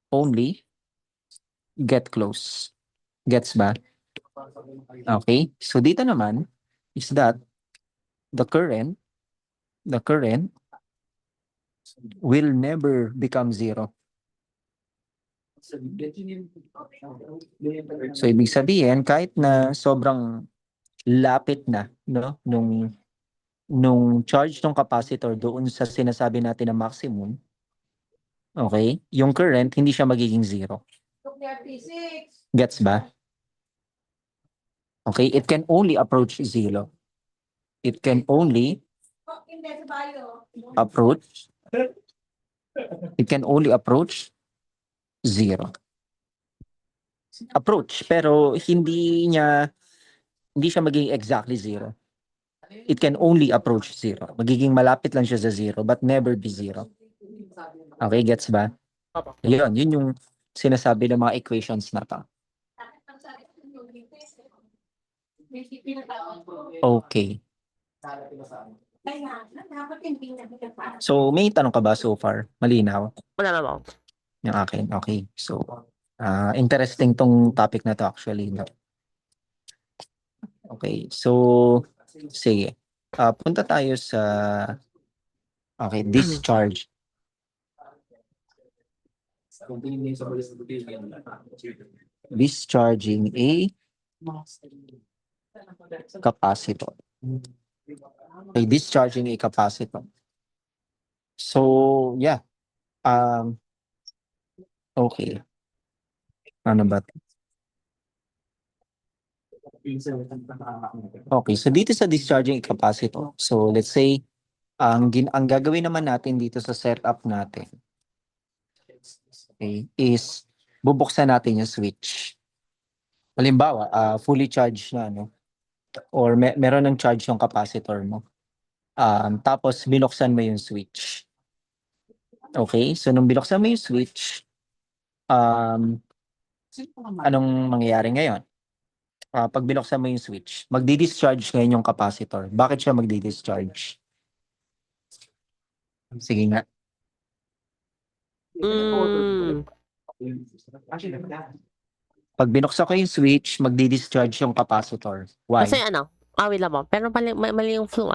only get close. Gets ba? Okay, so dito naman is that the current will never become zero. So ibig sabihin, kahit na sobrang lapit na, no, nung charge ng capacitor doon sa sinasabi natin na maximum, okay, yung current hindi siya magiging zero. Gets ba? Okay, it can only approach zero. It can only approach zero. Approach, pero hindi siya magiging exactly zero. It can only approach zero. Magiging malapit lang siya sa zero, but never be zero. Okay, gets ba? Opo. Yun yung sinasabi ng mga equations na to. Okay. So, may tanong ka ba so far? Malinaw Wala na po. yung akin. Okay. So, interesting tong topic na to actually. No? Okay. So, sige. Punta tayo sa discharge. Discharging a capacitor. Okay, discharging a capacitor. So, yeah. Okay. Ano ba? Okay, so dito sa discharging a capacitor. So, let's say, ang gagawin naman natin dito sa setup natin, okay, is bubuksan natin yung switch. Halimbawa, fully charged na, no? Or meron ng charge yung capacitor mo. Tapos binuksan mo yung switch. Okay, so nung binuksan mo yung switch, anong mangyayari ngayon? Pag binuksan mo yung switch, magdi-discharge ngayon yung capacitor. Bakit siya magdi-discharge? Sige nga. Pag binuksan ko yung switch, magdi-discharge yung capacitor. Why? Kasi wait lang po. Pero mali yung flow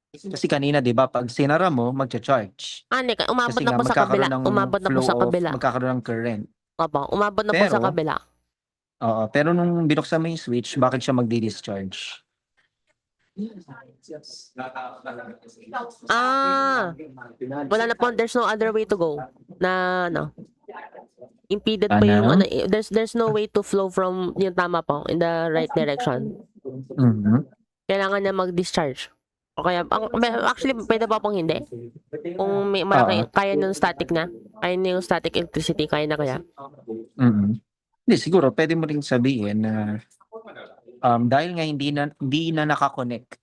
Kasi kanina, di ba, pag sinara mo, magcha-charge. Hindi, umabot Kasi na nga, po sa kabila. magkakaroon ng Umabot na po flow sa kabila. magkakaroon ng current. Opo, umabot na po sa Pero, kabila. Oo, pero nung binuksan mo yung switch, bakit siya magdi-discharge? Wala na po, there's no other way to go. Na, impeded pa yung, Ano? there's no way to flow from, yung tama po, in the right direction. Mhm. Kailangan niya mag-discharge. O kaya, actually, pwede pa pong hindi. Kung may malaki, kaya nung static na, kaya na yung static electricity, kaya na kaya. Mhm. Hindi, siguro, pwede mo rin sabihin na dahil nga hindi na nakakonect,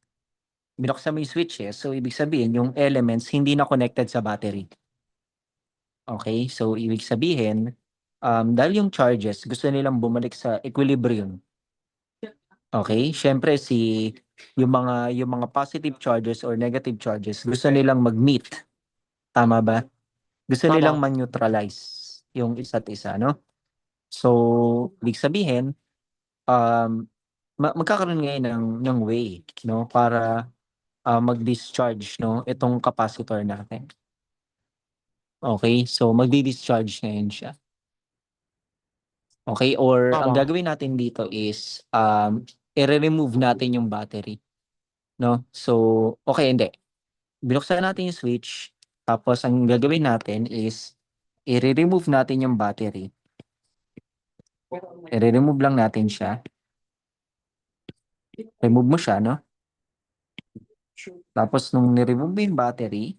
binuksan mo yung switches, so ibig sabihin, yung elements hindi na connected sa battery. Okay, so ibig sabihin, dahil yung charges, gusto nilang bumalik sa equilibrium. Okay, syempre yung mga positive charges or negative charges, gusto nilang mag-meet. Tama ba? Gusto nilang Tama. man-neutralize yung isa't isa, no? So, ibig sabihin, magkakaroon ngayon ng way, no, para mag-discharge, no, itong capacitor natin. Okay, so magdi-discharge ngayon siya. Okay, or ang Tama. gagawin natin dito is i-remove natin yung battery, no? So, okay, hindi. Binuksan natin yung switch, tapos ang gagawin natin is i-remove natin yung battery. I-remove lang natin siya. Remove mo siya, no? Tapos nung ni-remove mo yung battery,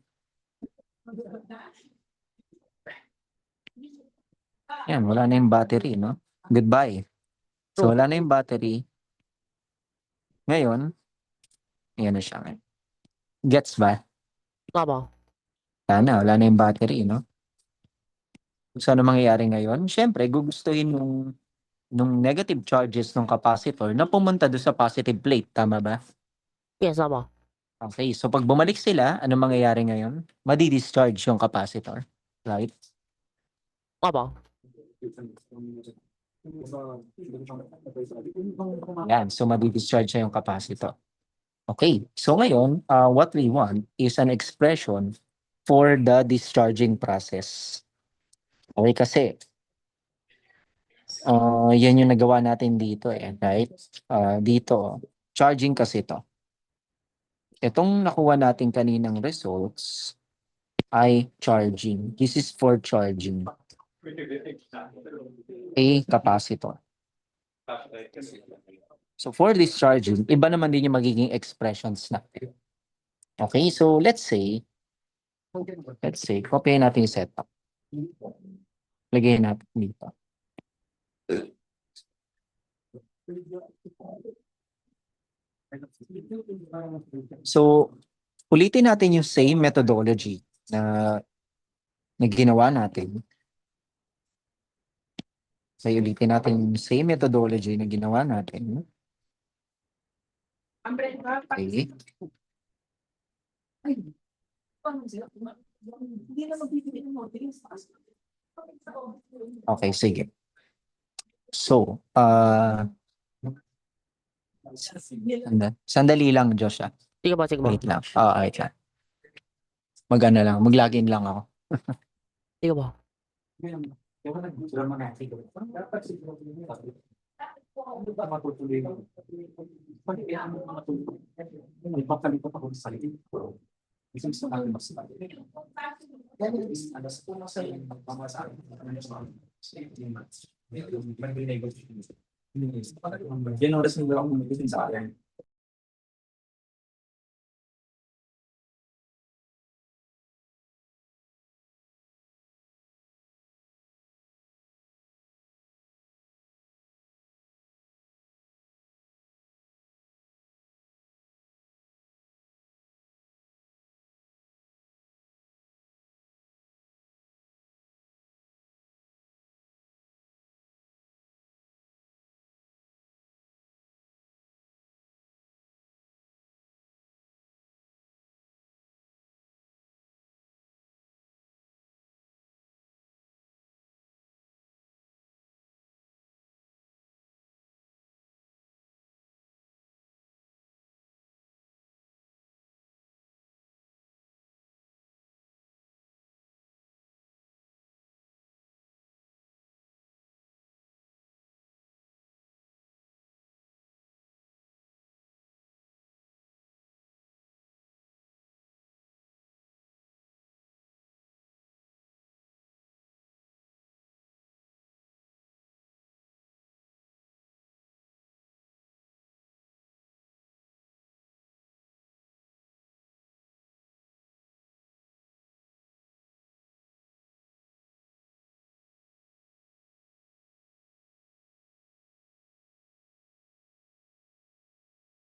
yan, wala na yung battery, no? Goodbye. So, wala na yung battery. Ngayon, yan na siya. Gets ba? Tama. Wala na yung battery, no? So ano mangyayari ngayon? Siyempre, gugustuhin nung negative charges ng capacitor na pumunta doon sa positive plate. Tama ba? Yes, opo. Okay, so pag bumalik sila, ano mangyayari ngayon? Madi-discharge yung capacitor. Right? Opo. Yan, so madi-discharge siya yung capacitor. Okay, so ngayon, what we want is an expression for the discharging process. Okay, kasi yan yung nagawa natin dito right? Dito, charging kasi to. Itong nakuha natin kaninang results ay charging. This is for charging a capacitor. So for discharging, iba naman din yung magiging expressions natin. Okay, so let's say, copy natin yung setup. Lagay natin dito. So, ulitin natin yung same methodology na ginawa natin. So, ulitin natin yung same methodology na ginawa natin. Okay. Okay, sige. So, sandali lang, Joshua. Sige po, sige po. Wait lang. Wait lang. Mag-login lang ako. Sige po.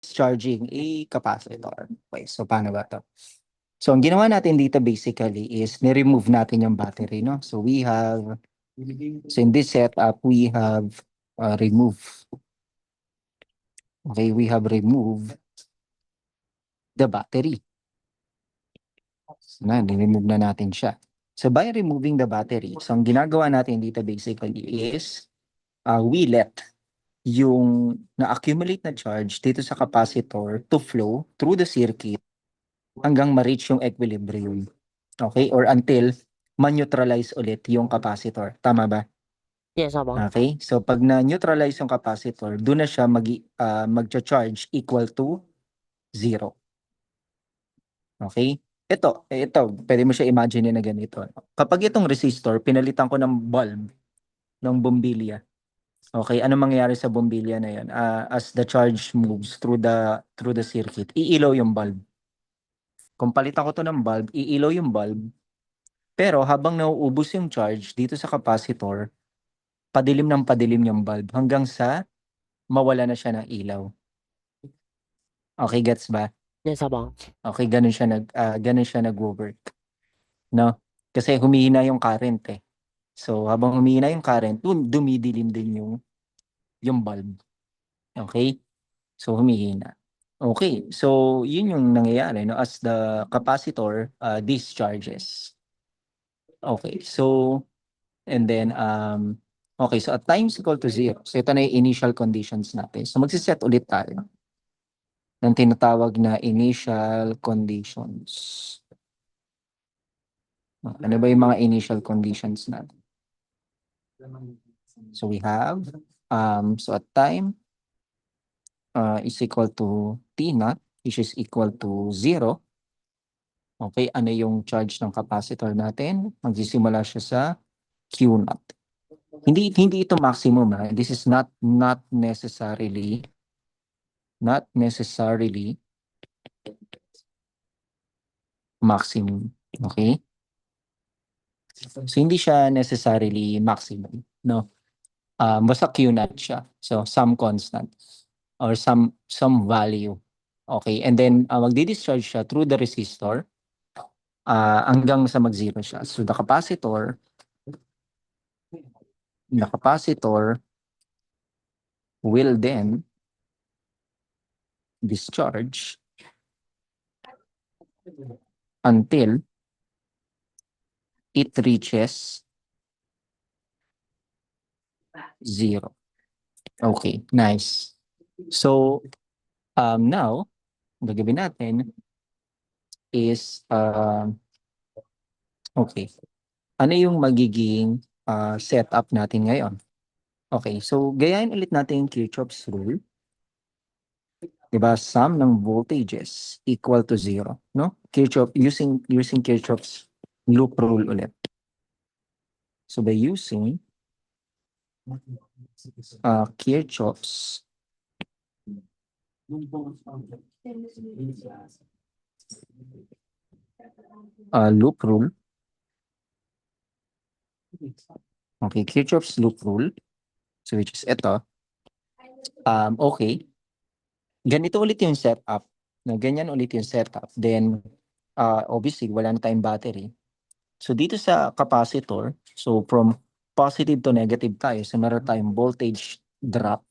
Charging a capacitor. Okay, so paano ba to? So, ang ginawa natin dito basically is ni-remove natin yung battery, no? So, in this setup, we have we have removed the battery. Ni-remove na natin siya. So, by removing the battery, so ang ginagawa natin dito basically is we let yung na-accumulate na charge dito sa capacitor to flow through the circuit hanggang ma-reach yung equilibrium. Okay? Or until ma-neutralize ulit yung capacitor. Tama ba? Yes, opo. Okay? So pag na-neutralize yung capacitor, doon na siya mag-charge equal to 0. Okay? Ito, pwede mo siya imagine na ganito. Kapag itong resistor, pinalitan ko ng bulb, ng bombilya. Okay, ano mangyayari sa bombilya na 'yon? As the charge moves through the circuit, iilaw yung bulb. Kung palitan ko to ng bulb, iilaw yung bulb. Pero habang nauubos yung charge dito sa capacitor, padilim ng padilim yung bulb hanggang sa mawala na siya ng ilaw. Okay, gets ba? Yes, opo. Okay, ganun siya nag-work. No? Kasi humihina yung current So, habang humihina yung current, dumidilim din yung bulb. Okay? So, humihina. Okay. So, yun yung nangyayari, no? As the capacitor discharges. Okay. So, and then, okay. So, at time is equal to 0. So, ito na yung initial conditions natin. So, magsiset ulit tayo ng tinatawag na initial conditions. Ano ba yung mga initial conditions natin? So we have, so at time is equal to T naught, which is equal to 0. Okay, ano yung charge ng capacitor natin? Magsisimula siya sa Q naught. Hindi ito maximum, ha? This is not necessarily maximum. Okay? So hindi siya necessarily maximum, no? Basta Q naught siya. So some constant or some value. Okay, and then magdi-discharge siya through the resistor hanggang sa mag-zero siya. So the capacitor will then discharge until it reaches 0. Okay, nice. So now, gagawin natin is okay. Ano yung magiging setup natin ngayon? Okay, so gayahin ulit natin yung Kirchhoff's rule. Diba? Sum ng voltages equal to 0, no? Using Kirchhoff's loop rule ulit. So by using Kirchhoff's loop rule. Okay, Kirchhoff's loop rule. So which is ito. Okay. Ganito ulit yung setup. No, ganyan ulit yung setup. Then, obviously, wala na tayong battery. So dito sa capacitor, so from positive to negative tayo. So meron tayong voltage drop.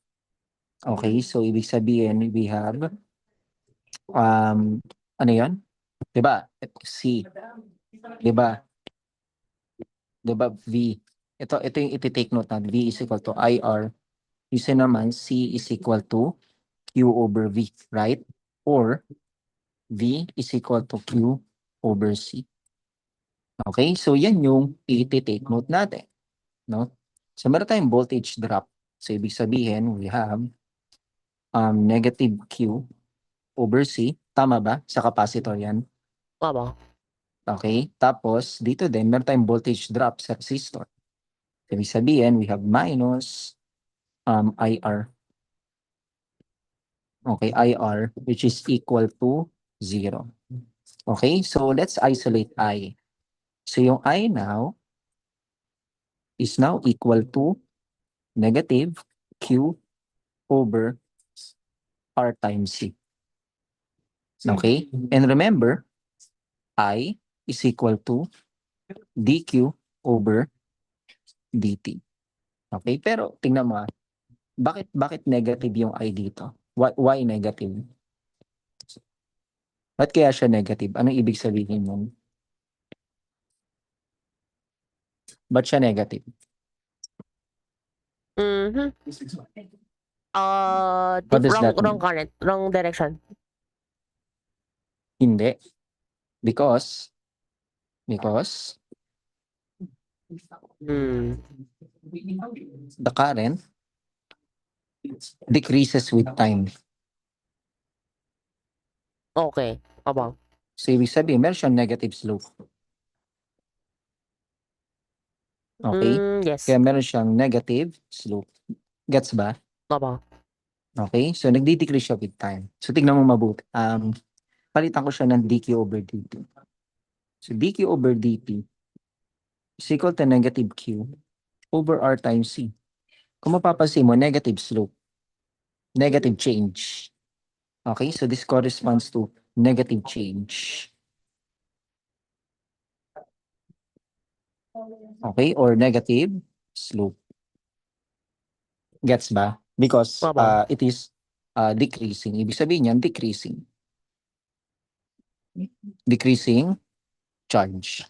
Okay, so ibig sabihin, we have, ano yan? Diba? C. Diba? Diba? V. Ito yung iti-take note natin. V is equal to IR. Isa naman, C is equal to Q over V, right? Or V is equal to Q over C. Okay, so yan yung iti-take note natin, no? So meron tayong voltage drop. So ibig sabihin, we have negative Q over C. Tama ba? Sa capacitor yan. Tama. Okay, tapos dito din, meron tayong voltage drop sa resistor. Ibig sabihin, we have minus IR. Okay, IR, which is equal to 0. Okay, so let's isolate I. So yung I now is now equal to negative Q over R times C. Okay, and remember, I is equal to dQ over dt. Okay, pero tingnan mo, bakit negative yung I dito? Why negative? Ba't kaya siya negative? Anong ibig sabihin nun? Ba't siya negative? Mhm. What does that Wrong mean? current, wrong direction. Hindi. Because Hmm. the current decreases with time. Okay, abang. So, ibig sabihin, meron siyang negative slope. Okay? Yes. Kaya meron siyang negative slope. Gets ba? Abang. Okay? So, nagdi-decrease siya with time. So, tignan mo mabuti. Palitan ko siya ng dq over dt. So, dq over dt is equal to negative q over r times c. Kung mapapansin mo, negative slope. Negative change. Okay? So, this corresponds to negative change. Okay? Or negative slope. Gets ba? Because Opo. it is decreasing. Ibig sabihin yan, decreasing. Decreasing charge.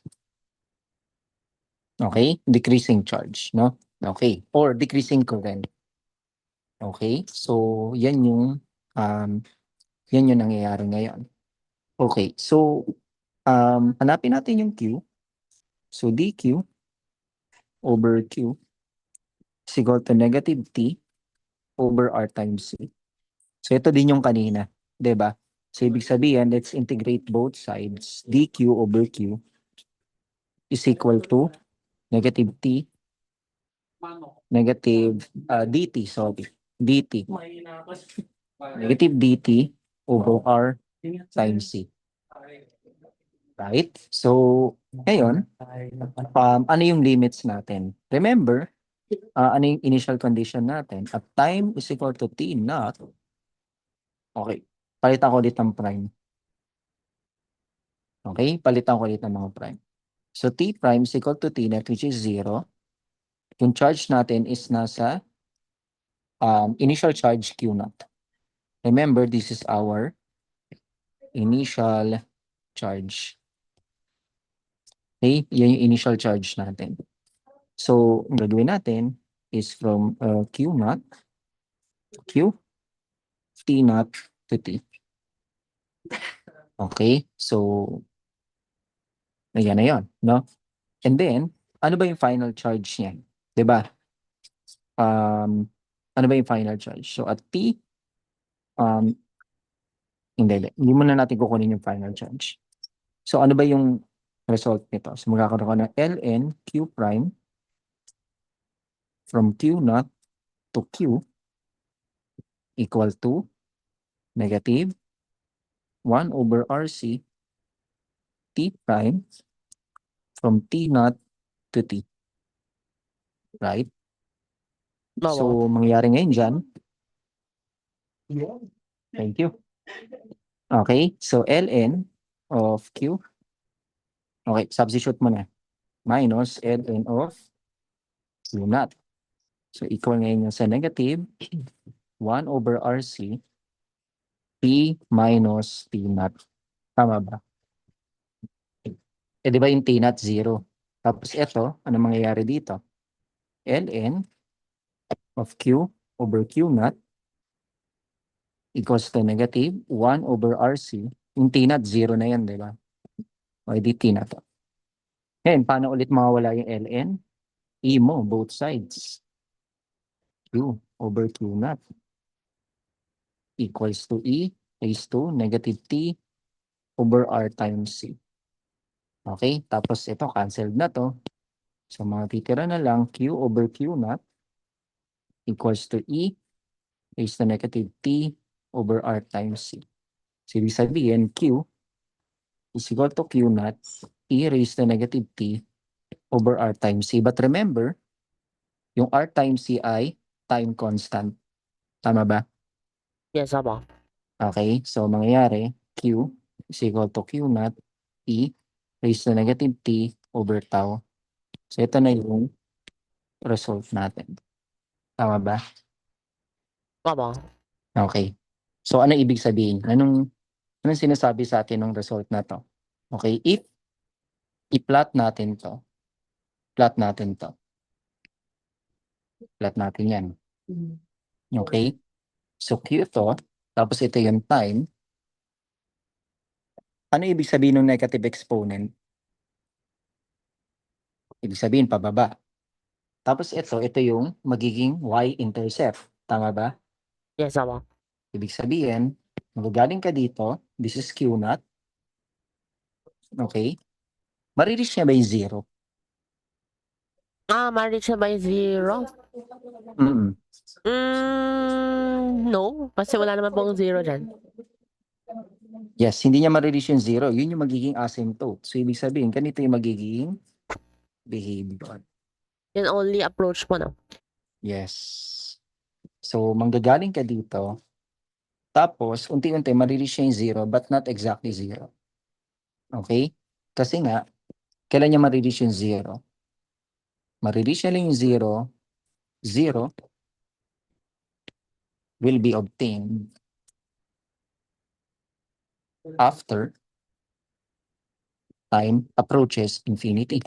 Okay? Decreasing charge, no? Okay. Or decreasing current. Okay? So, yan yung nangyayari ngayon. Okay. So, hanapin natin yung Q. So, dQ over Q is equal to negative T over R times C. So, ito din yung kanina. 'Di ba? So, ibig sabihin, let's integrate both sides. dQ over Q is equal to negative T, negative dt, sorry. dt. Negative dt over R times C. Right? So, ngayon, ano yung limits natin? Remember, ano yung initial condition natin? At time is equal to T not. Okay. Palitan ko ulit ng prime. Okay? Palitan ko ulit ng mga prime. So, T prime is equal to T net, which is 0. Yung charge natin is nasa initial charge Q naught. Remember, this is our initial charge. Okay? Yan yung initial charge natin. So, ang gagawin natin is from Q naught to Q, T naught to T. Okay? So, yan na yun, no? And then, ano ba yung final charge niyan? 'Di ba? Ano ba yung final charge? So, at T, um, hindi muna natin kukunin yung final charge. So, ano ba yung result nito? So, magkakaroon ka ng ln Q prime from Q naught to Q equal to negative 1 over RC T prime from T naught to T. Right? Opo. So, mangyayari ngayon dyan. Thank you. Okay, so ln of Q. Okay, substitute mo na. Minus ln of Q naught. So, equal ngayon sa negative 1 over RC T minus T naught. Tama ba? Eh, di ba yung T naught 0? Tapos ito, ano mangyayari dito? ln of Q over Q naught equals to negative 1 over RC. Yung T naught 0 na yan, di ba? O, edi T naught. Ngayon, paano ulit mawawala yung ln? E mo, both sides. Q over Q naught equals to E raised to negative T over R times C. Okay, tapos ito, canceled na to. So, mga titira na lang, Q over Q naught equals to E raised to negative T over R times C. So, ibig sabihin, Q is equal to Q naught E raised to negative T over R times C. But remember, yung R times C ay time constant. Tama ba? Yes, opo. Okay, so mangyayari, Q is equal to Q naught E raised to negative T over tau. So, ito na yung result natin. Tama ba? Opo. Okay. So, ano ibig sabihin? Anong sinasabi sa atin ng result na to? Okay, if i-plot natin to, plot natin to. Plot natin yan. Okay? So, Q to, tapos ito yung time. Ano ibig sabihin ng negative exponent? Ibig sabihin, pababa. Tapos ito yung magiging y-intercept. Tama ba? Yes, opo. Ibig sabihin, magagaling ka dito, this is Q naught. Okay? Marireach niya ba yung 0? Ma-reach na by 0? Mm. No. Kasi wala naman pong 0 dyan. Yes, hindi niya marireach yung 0. Yun yung magiging asymptote. So, ibig sabihin, ganito yung magiging behavior. Yan only approach po, no? Yes. So, manggagaling ka dito, tapos, unti-unti, marireach niya yung 0, but not exactly 0. Okay? Kasi nga, kailan niya marireach yung 0? Marireach nila yung 0, 0 will be obtained after time approaches infinity.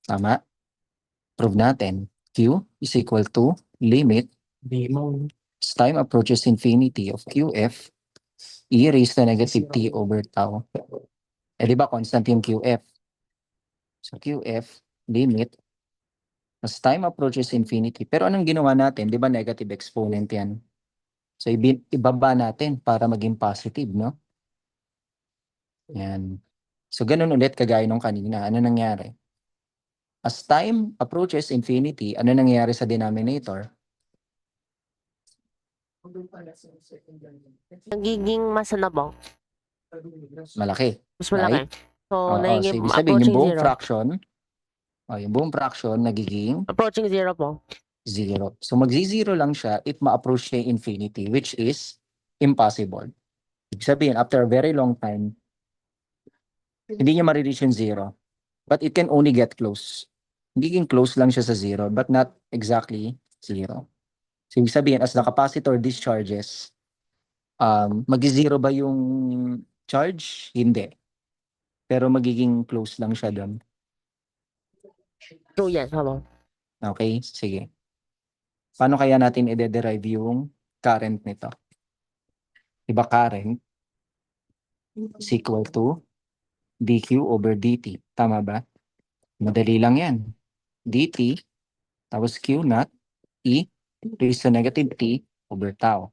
Tama? Prove natin. Q is equal to limit as time approaches infinity of QF e raised to negative t over tau. Eh di ba constant yung QF? So QF limit as time approaches infinity. Pero anong ginawa natin? Di ba negative exponent yan? So ibaba natin para maging positive, no? Yan. So ganun ulit kagaya nung kanina. Ano nangyari? As time approaches infinity, ano nangyayari sa denominator? Nagiging mas ano ba? Malaki. Mas malaki. Right? So, Oo, so nagiging ibig sabihin, approaching zero. Yung buong fraction nagiging Approaching zero po. 0. So magzi-0 lang siya if ma-approach niya yung infinity, which is impossible. Ibig sabihin, after a very long time, hindi niya ma-reach yung 0. But it can only get close. Nagiging close lang siya sa 0, but not exactly 0. So ibig sabihin, as the capacitor discharges, mag-0 ba yung charge? Hindi. Pero magiging close lang siya doon. True yan, tama. Okay? Sige. Paano kaya natin i-derive yung current nito? Diba current is equal to dq over dt. Tama ba? Madali lang yan. dt, tapos q naught, e raised to negative t over tau.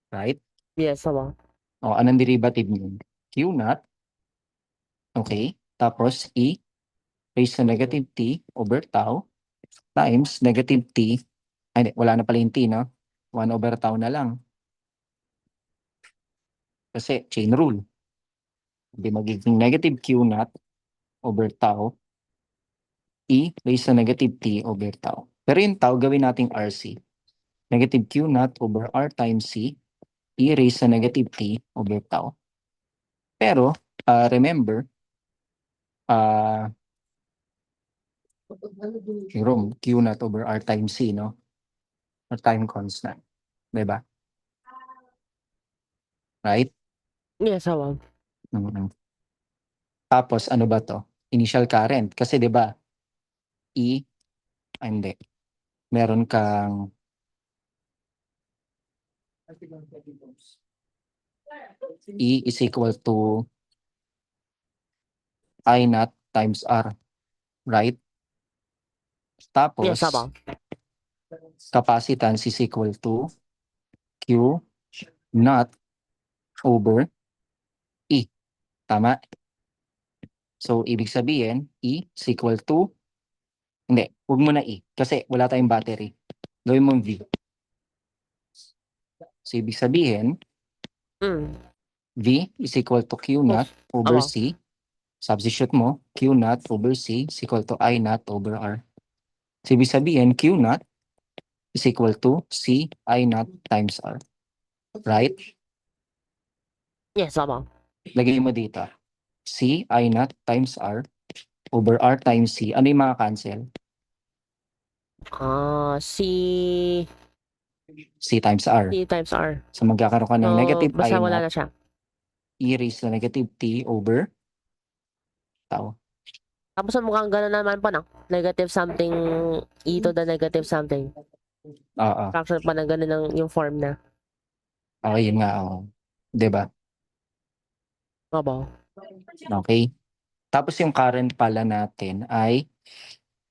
Right? Yes, tama. O, anong derivative niyon? Q naught, okay, tapos e raised to negative t over tau times negative t, ay, hindi, wala na pala yung t, no? 1 over tau na lang. Kasi chain rule. Hindi magiging negative q naught over tau e raised to negative t over tau. Pero yung tau, gawin nating RC. Negative q naught over r times c e raised to negative t over tau. Pero, remember, yung room, q naught over r times c, no? Or time constant. Diba? Right? Yes, tama. Mhm. Tapos, ano ba to? Initial current. Kasi, diba, E, hindi. Meron kang E is equal to I naught times R. Right? Tapos, Yes, tama. capacitance is equal to Q naught over E. Tama? So, ibig sabihin, E is equal to, hindi, huwag mo na E, kasi wala tayong battery. Gawin mo V. So, ibig sabihin, Mm. V is equal to Q naught over C. Substitute mo, Q naught over C is equal to I naught over R. So, ibig sabihin, Q naught is equal to C I naught times R. Right? Yes, tama. Lagay mo dito. C I naught times R over R times C. Ano yung mga cancel? C C times R. times R. So, magkakaroon ka ng So, negative I basta wala naught na siya. e raised to negative t over tau. Tapos mukhang gano'n naman pa, no? Negative something, e to the negative something. Oo. Fraction pa na gano'n yung form na. Okay, yun nga. Oo. Diba? Opo. Okay. Tapos yung current pala natin ay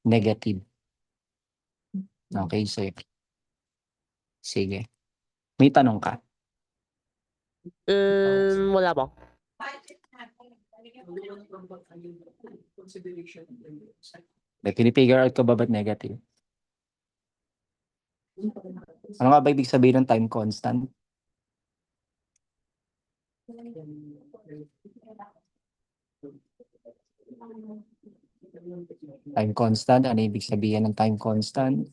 negative. Okay, so sige. May tanong ka? Wala po. Pinipigure out ko ba ba't negative? Ano nga ba ibig sabihin ng time constant? Time constant, ano ibig sabihin ng time constant?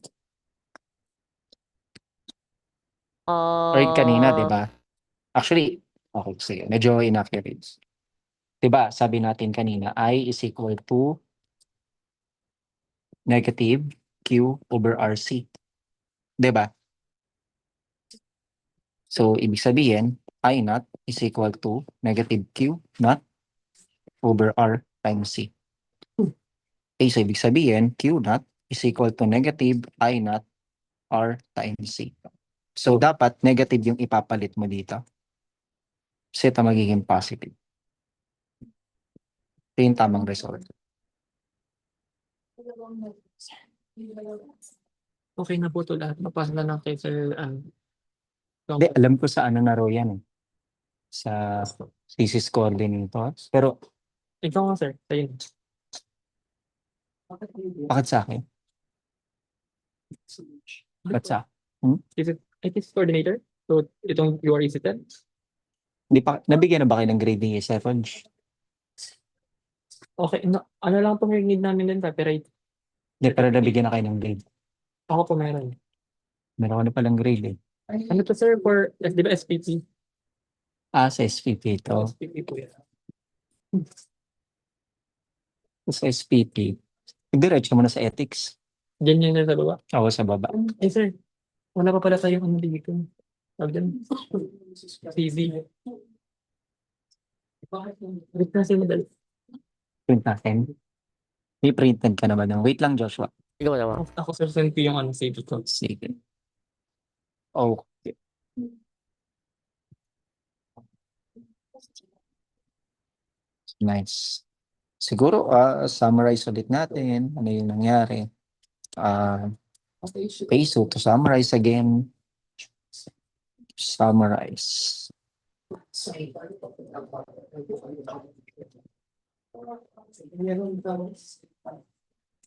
Or kanina, di ba? Actually, okay, sige, medyo inaccurate. Di ba, sabi natin kanina, I is equal to negative Q over RC. 'Di ba? So, ibig sabihin, I naught is equal to negative Q naught over R times C. Okay, so ibig sabihin, Q naught is equal to negative I naught R times C. So, dapat negative yung ipapalit mo dito. Kasi ito magiging positive. Ito yung tamang result. Okay na po ito lahat. Mapasa na lang kay Sir. Hindi, alam ko sa ano na raw yan eh. Sa thesis coordinators. Pero, Ikaw nga, sir. Sa'yo. bakit sa akin? Bakit sa It is coordinator? So, itong you are isited? Hindi pa, nabigyan na ba kayo ng grading A7? Okay. No, ano lang itong need namin din, copyright. Hindi, pero nabigyan na kayo ng grade. Ako po meron. Meron ko na palang grade eh. Ano to, sir, for, di ba, SPP? Sa SPP ito. SPP po yan. Sa SPP. Diretso mo na sa ethics. Diyan yun na sa baba. Ako sa baba. Eh, sir, wala pa pala tayong ano dito. Tawag dyan. CV. Wait na sila dali. Print natin. May printed ka naman ng. Wait lang, Joshua. Ikaw naman. Ako, sir, send ko yung ano, CV ko. Sige. Okay. Nice. Siguro, summarize ulit natin ano yung nangyari. Okay, so to summarize again. Summarize.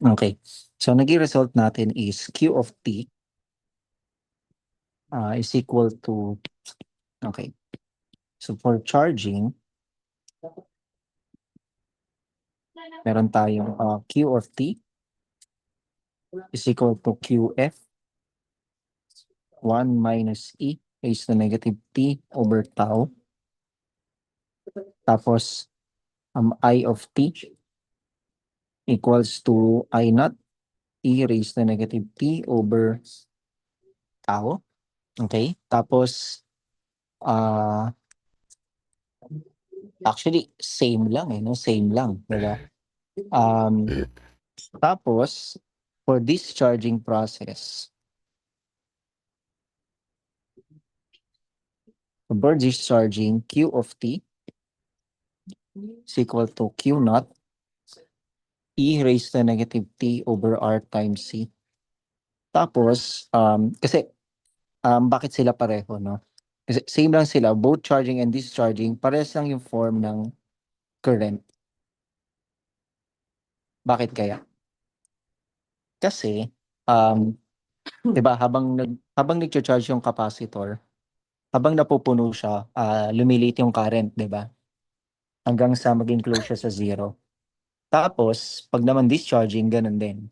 Okay. So, naging result natin is Q of T is equal to, okay. So, for charging, meron tayong Q of T is equal to QF 1 minus E raised to negative T over tau. Tapos, I of T equals to I naught E raised to negative T over tau. Okay? Tapos, actually, same lang eh, no? Same lang, diba? Tapos, for this charging process, for this charging, Q of T is equal to Q naught E raised to negative T over R times C. Tapos, kasi, bakit sila pareho, no? Kasi same lang sila, both charging and discharging, parehas lang yung form ng current. Bakit kaya? Kasi, 'di ba, habang nagcha-charge yung capacitor, habang napupuno siya, lumiliit yung current, 'di ba? Hanggang sa maging close siya sa zero. Tapos, pag naman discharging, ganun din.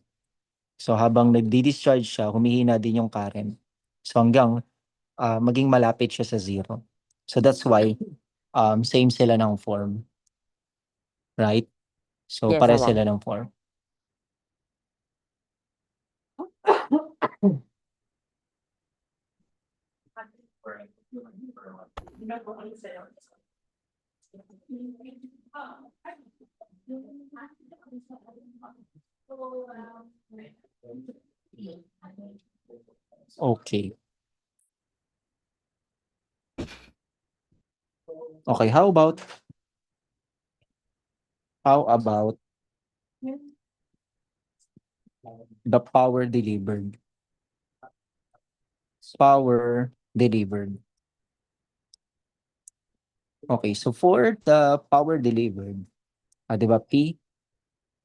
So, habang nagdi-discharge siya, humihina din yung current. So, hanggang maging malapit siya sa zero. So, that's why same sila ng form. Right? So, Yes, pare tama. sila ng form. Okay. Okay, how about the power delivered? Power delivered. Okay, so for the power delivered, 'di ba, P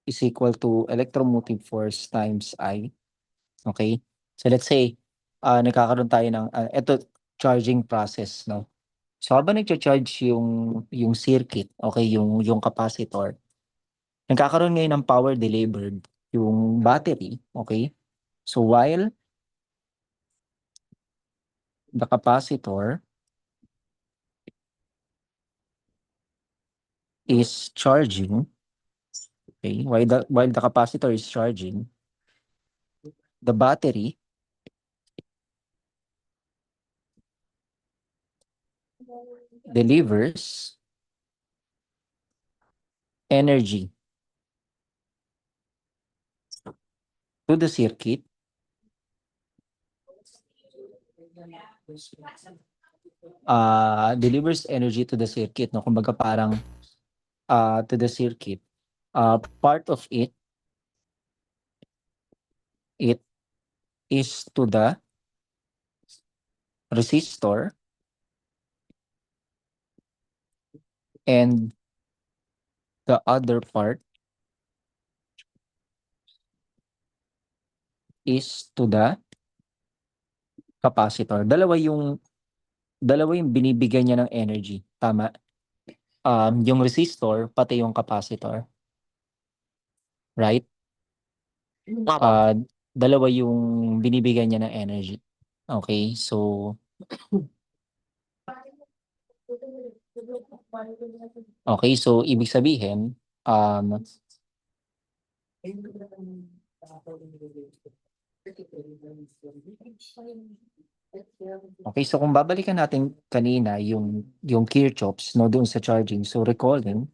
is equal to electromotive force times I. Okay? So let's say, nagkakaroon tayo ng, eto, charging process, no? So habang nagcha-charge yung circuit, okay, yung capacitor, nagkakaroon ngayon ng power delivered yung battery, okay? So while the capacitor is charging, okay, while the capacitor is charging, the battery delivers energy to the circuit delivers energy to the circuit, no? Kumbaga parang to the circuit. Part of it is to the resistor, and the other part is to the capacitor. Dalawa yung binibigyan niya ng energy, tama? Yung resistor pati yung capacitor, right? Opo. Dalawa yung binibigyan niya ng energy. Okay, so ibig sabihin, okay, so kung babalikan natin kanina yung Kirchhoff's, no, doon sa charging. So recalling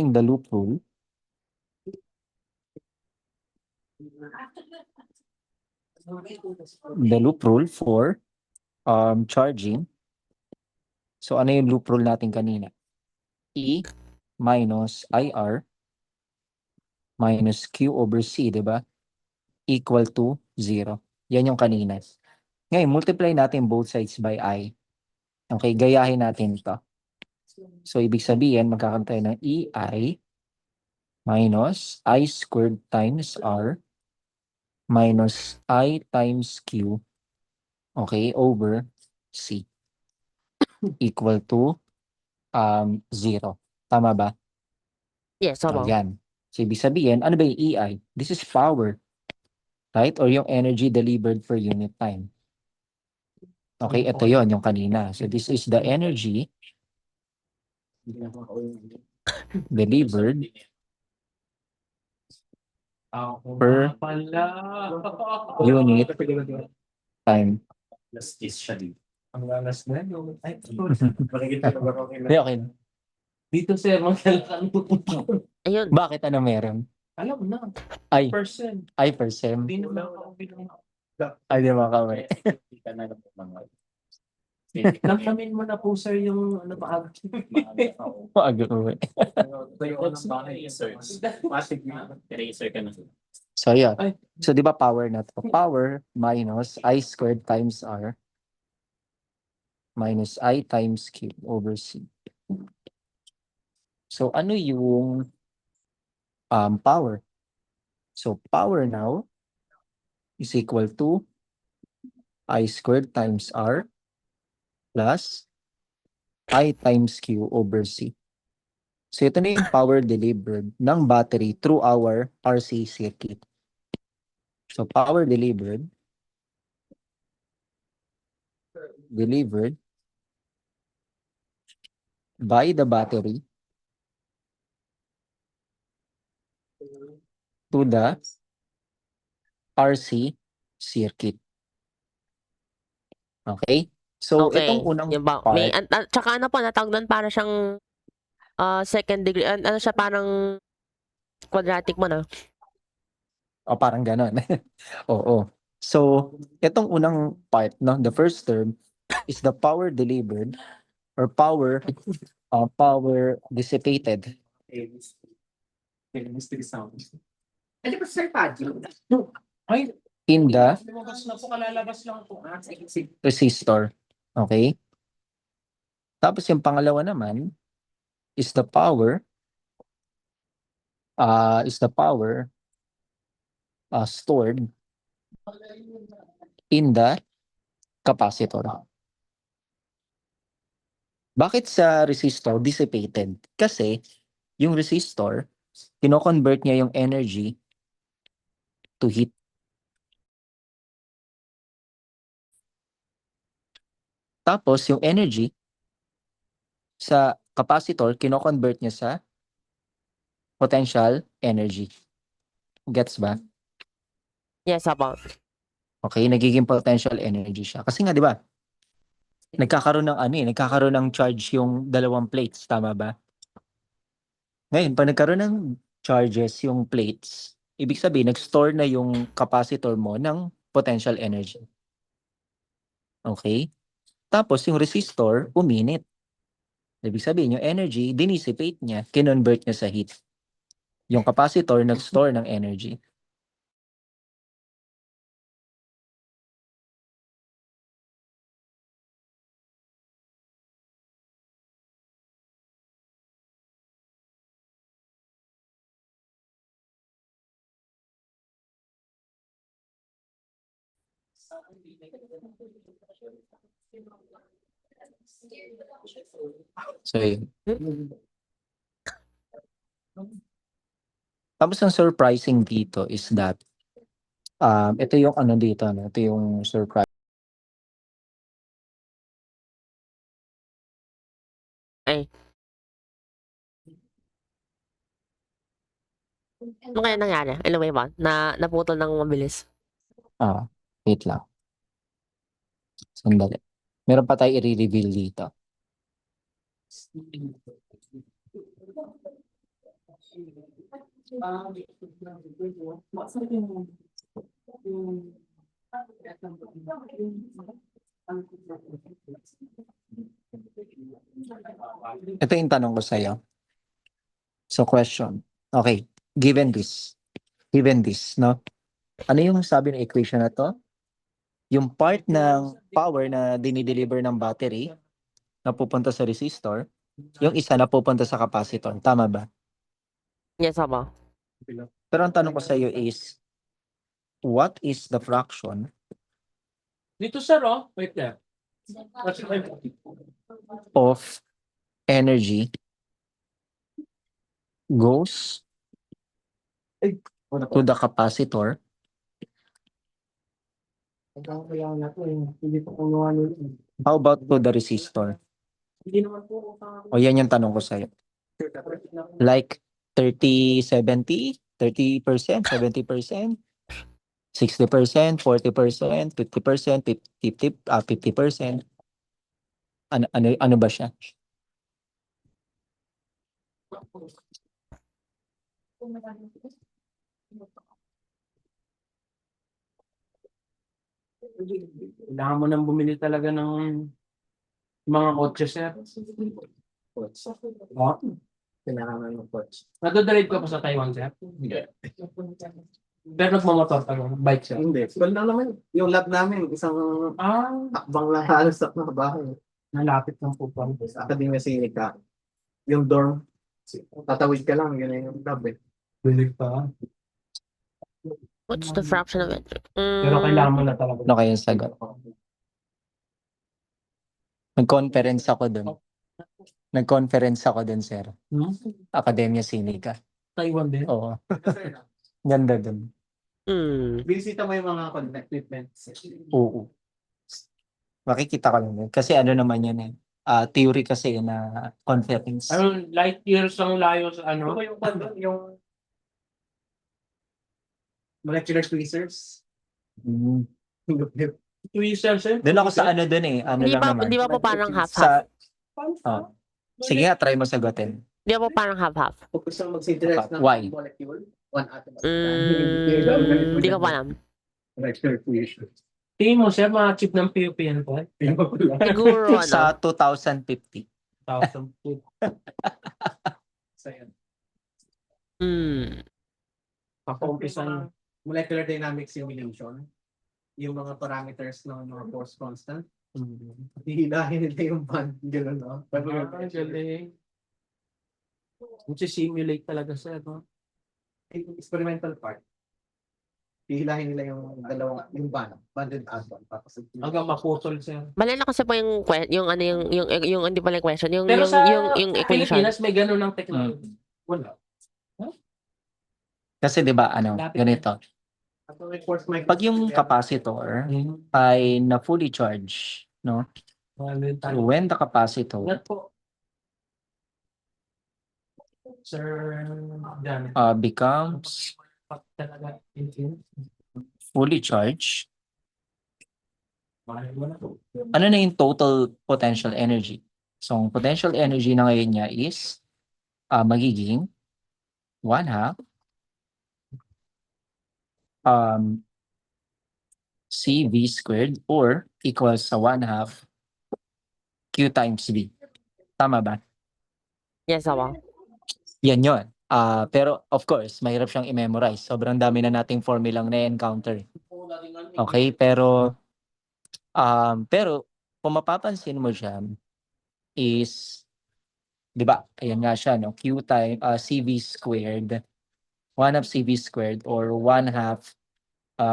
the loop rule, for charging. So ano yung loop rule natin kanina? E minus IR minus Q over C, di ba? Equal to 0. Yan yung kanina. Ngayon, multiply natin both sides by I. Okay, gayahin natin ito. So, ibig sabihin, magkakaroon tayo ng EI minus I squared times R minus I times Q, okay, over C equal to 0. Tama ba? Yes, O, opo. yan. So, ibig sabihin, ano ba yung EI? This is power, right? Or yung energy delivered per unit time. Okay, ito yon yung kanina. So, this is the energy delivered per unit time. Ang lalas na yun. Ay, Hindi, okay. dito sir, magkalakan po. Ayun. Bakit? Ano meron? Alam mo na, Ay, person. ay, per sem. Hindi na makakabilang. Ay, di makakawin. Lamlamin mo na po sir yung ano ba? Maaga uwi. Eraser ka na. So, yeah. Ay. So, di ba power na to? Power minus I squared times R minus I times Q over C. So, ano yung power? So, power now is equal to I squared times R plus I times Q over C. So, ito na yung power delivered ng battery through our RC circuit. So, power delivered by the battery to the RC circuit. Okay? So, Okay. itong unang Yung ba, may, tsaka ano po, natawag doon para siyang second degree, ano siya, parang quadratic mo na. o parang ganon. Oo. So, itong unang part, no, the first term is the power delivered or power dissipated Ay, in the lumabas na po, kalalabas lang po. resistor. Okay? Tapos yung pangalawa naman is the power stored in the capacitor. Bakit sa resistor dissipated? Kasi yung resistor, kino-convert niya yung energy to heat. Tapos yung energy sa capacitor, kino-convert niya sa potential energy. Gets ba? Yes, apo. Okay, nagiging potential energy siya. Kasi nga, di ba, nagkakaroon ng charge yung dalawang plates, tama ba? Ngayon, pag nagkaroon ng charges yung plates, ibig sabihin, nag-store na yung capacitor mo ng potential energy. Okay? Tapos, yung resistor, uminit. Ibig sabihin, yung energy, dinissipate niya, kinonvert niya sa heat. Yung capacitor, nag-store ng energy. So, yun. Tapos ang surprising dito is that ito yung ano dito, no? Ito yung surprise. Ay. Ano kaya nangyari? Anyway ba? Naputol ng mabilis. Wait lang. Sandali. Meron pa tayo i-reveal dito. Ito yung tanong ko sa'yo. So question. Okay. Given this, no? Ano yung sabi ng equation na to? Yung part ng power na dinideliver ng battery na pupunta sa resistor, yung isa na pupunta sa capacitor. Tama ba? Yes, apo. Pero ang tanong ko sa iyo is, what is the fraction Dito sir, oh. Wait there. of energy goes to the capacitor how about to the resistor? Hindi naman po. O yan yung tanong ko sa iyo. Like 30-70, 30%, 70%, 60%, 40%, 50%, 50%. Ano ba siya? Kailangan mo nang bumili talaga ng mga kotse, sir. Oh, Kailangan ng coach. nadodrive ka pa sa Taiwan, sir? Hindi. Pero nagmamotor ka lang, bike, sir. Hindi. Well lang naman. Yung lab namin, isang hakbang lang halos sa mga bahay. Nalapit ng po pa. Sa Academia Sinica. Yung dorm, tatawid ka lang, yun na yung lab eh. Bilig pa. What's the fraction of it? Pero kailangan mo na talaga. Ano kayong sagot? Nag-conference ako dun, sir. Academia Sinica. Taiwan din. Oo. Ganda dun. Binisita mo yung mga equipments. Oo. Makikita ko lang yun. Kasi ano naman yun eh. Theory kasi na conference. Ano, light years ang layo sa ano? Yung molecular tweezers. Mm. Tweezers, eh? Doon ako sa ano dun eh. Ano Hindi lang ba, naman. hindi ba po parang half-half? Sa, sige nga, try mo sagutin. Hindi ba po parang half-half? Kung gusto mo mag-synthesize ng Why? molecule, one atom at a Hindi ko pa alam. molecular tweezers. Tingin mo, sir, mga chip ng PUP yan po. Siguro, Sa ano? 2050. 1,000 po. So, yan. Pag-umpisa nyo. Molecular dynamics simulation, yung mga parameters ng mga force constant, hihilahin nila yung band, gano'n, no? Galing. Simulate talaga, sir, no? Yung experimental part, hihilahin nila yung yung banded atom, tapos Hanggang maputol, sir. Malala kasi po yung ano yung hindi pala yung question, yung Pero sa yung equation. Pilipinas, may gano'n ng technology. Wala. Kasi 'di ba ganito. Pag yung capacitor ay na fully charged, no? So when the capacitor Not po. Sir, Dan. becomes Talaga. fully charged. Mahal mo na to. Ano na yung total potential energy? So, ang potential energy na ngayon niya is magiging 1/2 CV squared or equals sa 1/2 Q times V. Tama ba? Yes, apo. Yan yun. Pero of course, mahirap siyang i-memorize. Sobrang dami na nating formulang na-encounter. Okay, pero kung mapapansin mo dyan is, di ba, ayan nga siya, no? Q time, CV squared, 1/2 CV squared or 1/2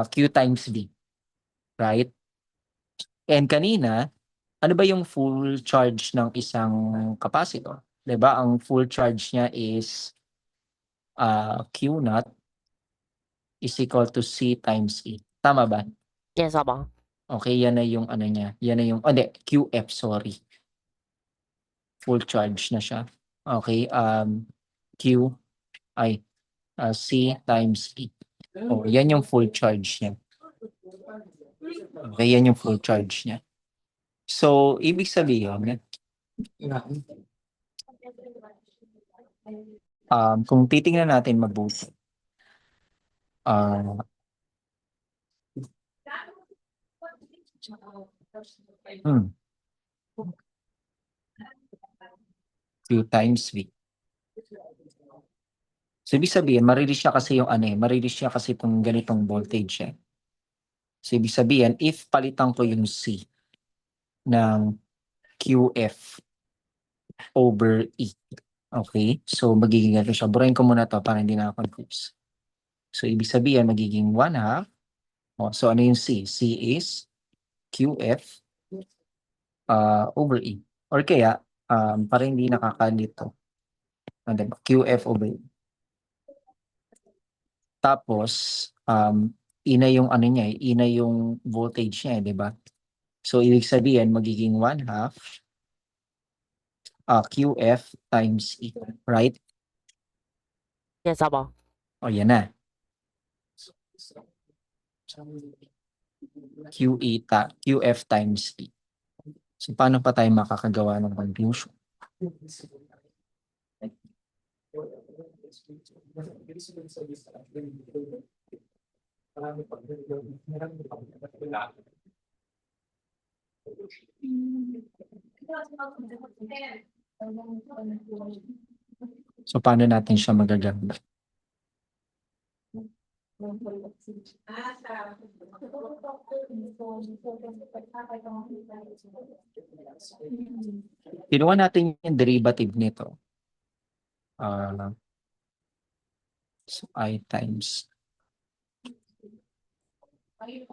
Q times V, right? And kanina, ano ba yung full charge ng isang capacitor? Di ba, ang full charge niya is Q naught is equal to C times E. Tama ba? Yes, apo. Okay, yan na yung ano niya. Yan na yung, hindi, QF, sorry. Full charge na siya. Okay, Q ay C times E. Oh, yan yung full charge niya. Okay, yan yung full charge niya. So, ibig sabihin, kung titingnan natin mabuti, Q times V. So, ibig sabihin, marilis siya kasi yung ano marilis siya kasi itong ganitong voltage eh. So, ibig sabihin, if palitan ko yung C ng QF over E. Okay? So, magiging ganito siya. Burahin ko muna to para hindi na confuse. So, ibig sabihin, magiging 1/2. So, ano yung C? C is QF over E. Or kaya, para hindi nakakalito. Diba? QF over E. Tapos, ina yung ano niya ina yung voltage niya, di ba? So, ibig sabihin, magiging 1/2 QF times E, right? Yes, apo. O, yan na. QF times E. So, paano pa tayo makakagawa ng confusion? So, paano natin siya magagamit? Kinuha natin yung derivative nito. So, I times. Okay,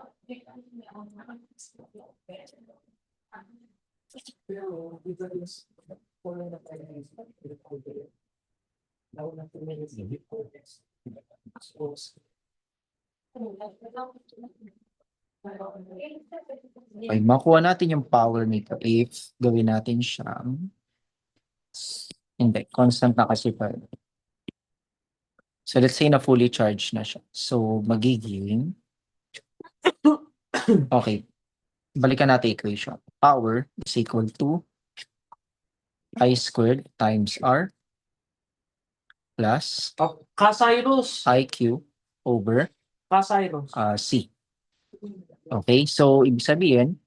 makuha natin yung power nito if gawin natin siya. Hindi, constant na kasi pa. So let's say na fully charged na siya. So magiging, okay, balikan natin equation. Power is equal to I squared times R plus Kasairos. IQ over Kasairos. C. Okay, so ibig sabihin,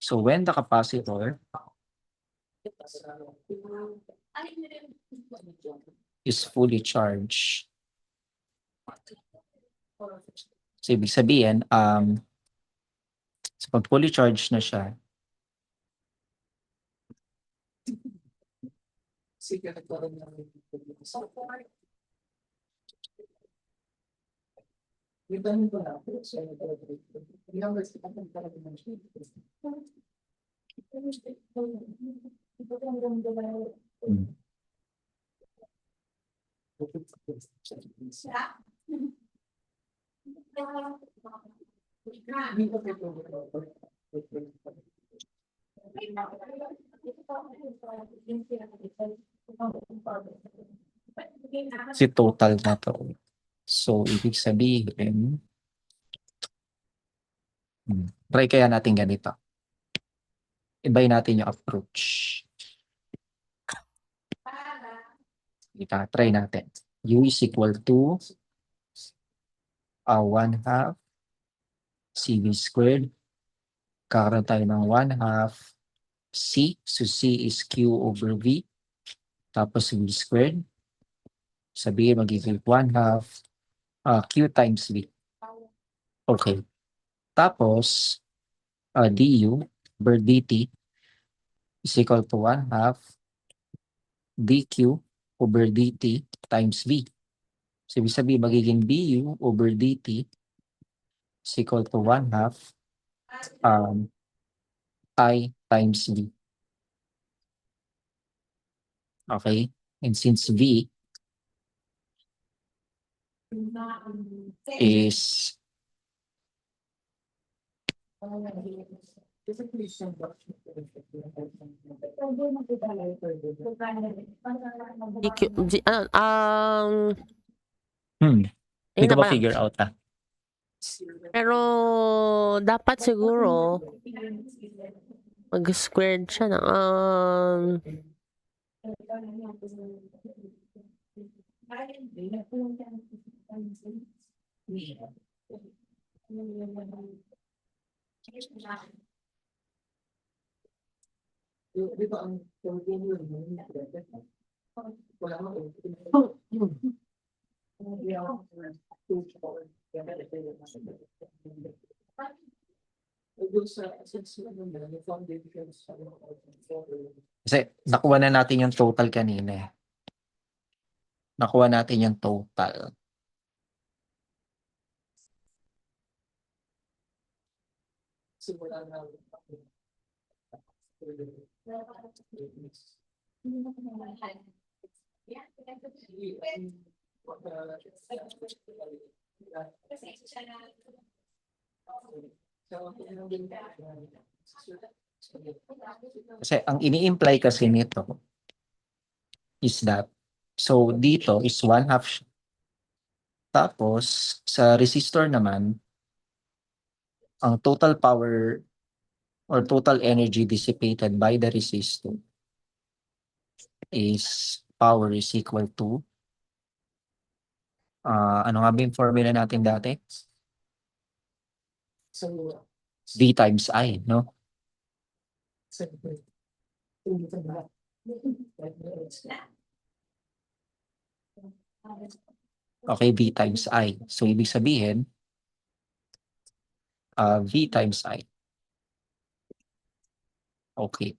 so when the capacitor is fully charged, so ibig sabihin, so pag fully charged na siya, Si total na to. So, ibig sabihin, try kaya natin ganito. Ibayin natin yung approach. Try natin. U is equal to 1/2 CV squared. Kakaroon tayo ng 1/2 C. So, C is Q over V. Tapos V squared. Sabihin magiging 1/2 Q times V. Okay. Tapos, du over dt is equal to 1/2 dq over dt times v. So, ibig sabihin magiging du over dt is equal to 1/2 I times v. Okay? And since v is GQ, hindi yun ko na pa pala. figure out Pero, dapat siguro, mag-squared siya na. kasi nakuha na natin yung total kanina. Nakuha natin yung total. Kasi ang ini-imply kasi nito is that, so dito is 1/2 siya. Tapos sa resistor naman, ang total power or total energy dissipated by the resistor is power is equal to ano nga ba yung formula natin dati? V times I, no? Okay, V times I. So, ibig sabihin, V times I. Okay.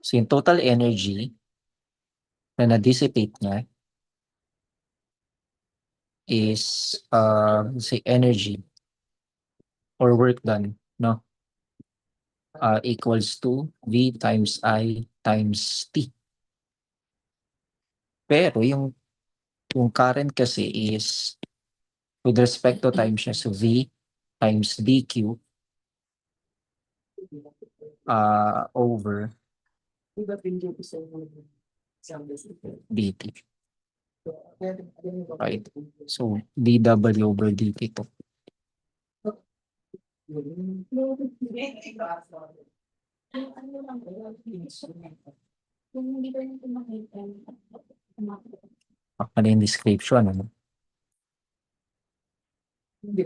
So, yung total energy na na-dissipate niya is, say, energy or work done, no? Equals to V times I times T. Pero yung current kasi is with respect to time siya. So, V times dq over dt. Right? So, dw over dt to. Ano yung description, ano? Hindi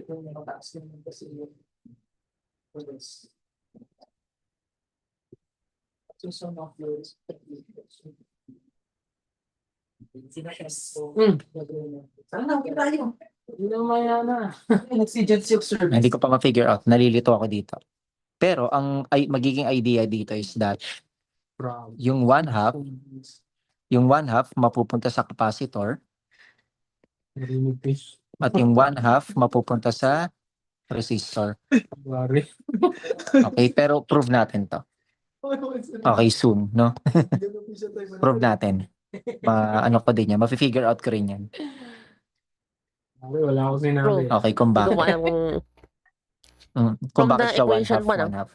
ko pa ma-figure out. Nalilito ako dito. Pero ang magiging idea dito is that yung 1/2 mapupunta sa capacitor at yung 1/2 mapupunta sa resistor. Okay, pero prove natin to. Okay, soon, no? Prove natin. Ano ko din yan, ma-figure out ko rin yan. Wala ako sinabi. Okay, kung Hindi ko bakit. alam kung Kung From bakit the siya equation 1/2, pa, no? 1/2.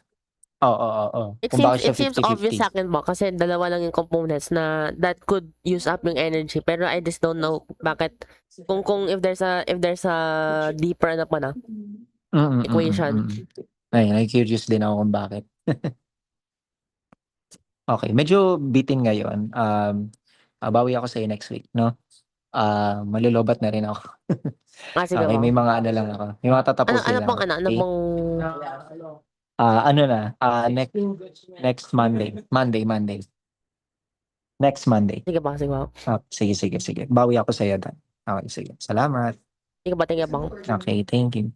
Oo, oo, oo. It Kung bakit seems siya it seems obvious 50-50. sa akin po kasi dalawa lang yung components na that could use up yung energy, pero I just don't know bakit kung if there's a deeper ano pa na equation. Ay, curious din ako kung bakit. Okay, medyo bitin ngayon. Bawi ako sa next week, no? Malulobat na rin ako. Sige Okay, po. may mga ano lang ako. May mga Ano tatapusin lang. pong ano Okay? pong Ano na, next Monday. Monday. Next Monday. sige po. Sige. Bawi ako sa'yo dan. Okay, sige. Salamat. Sige po. Okay, thank you.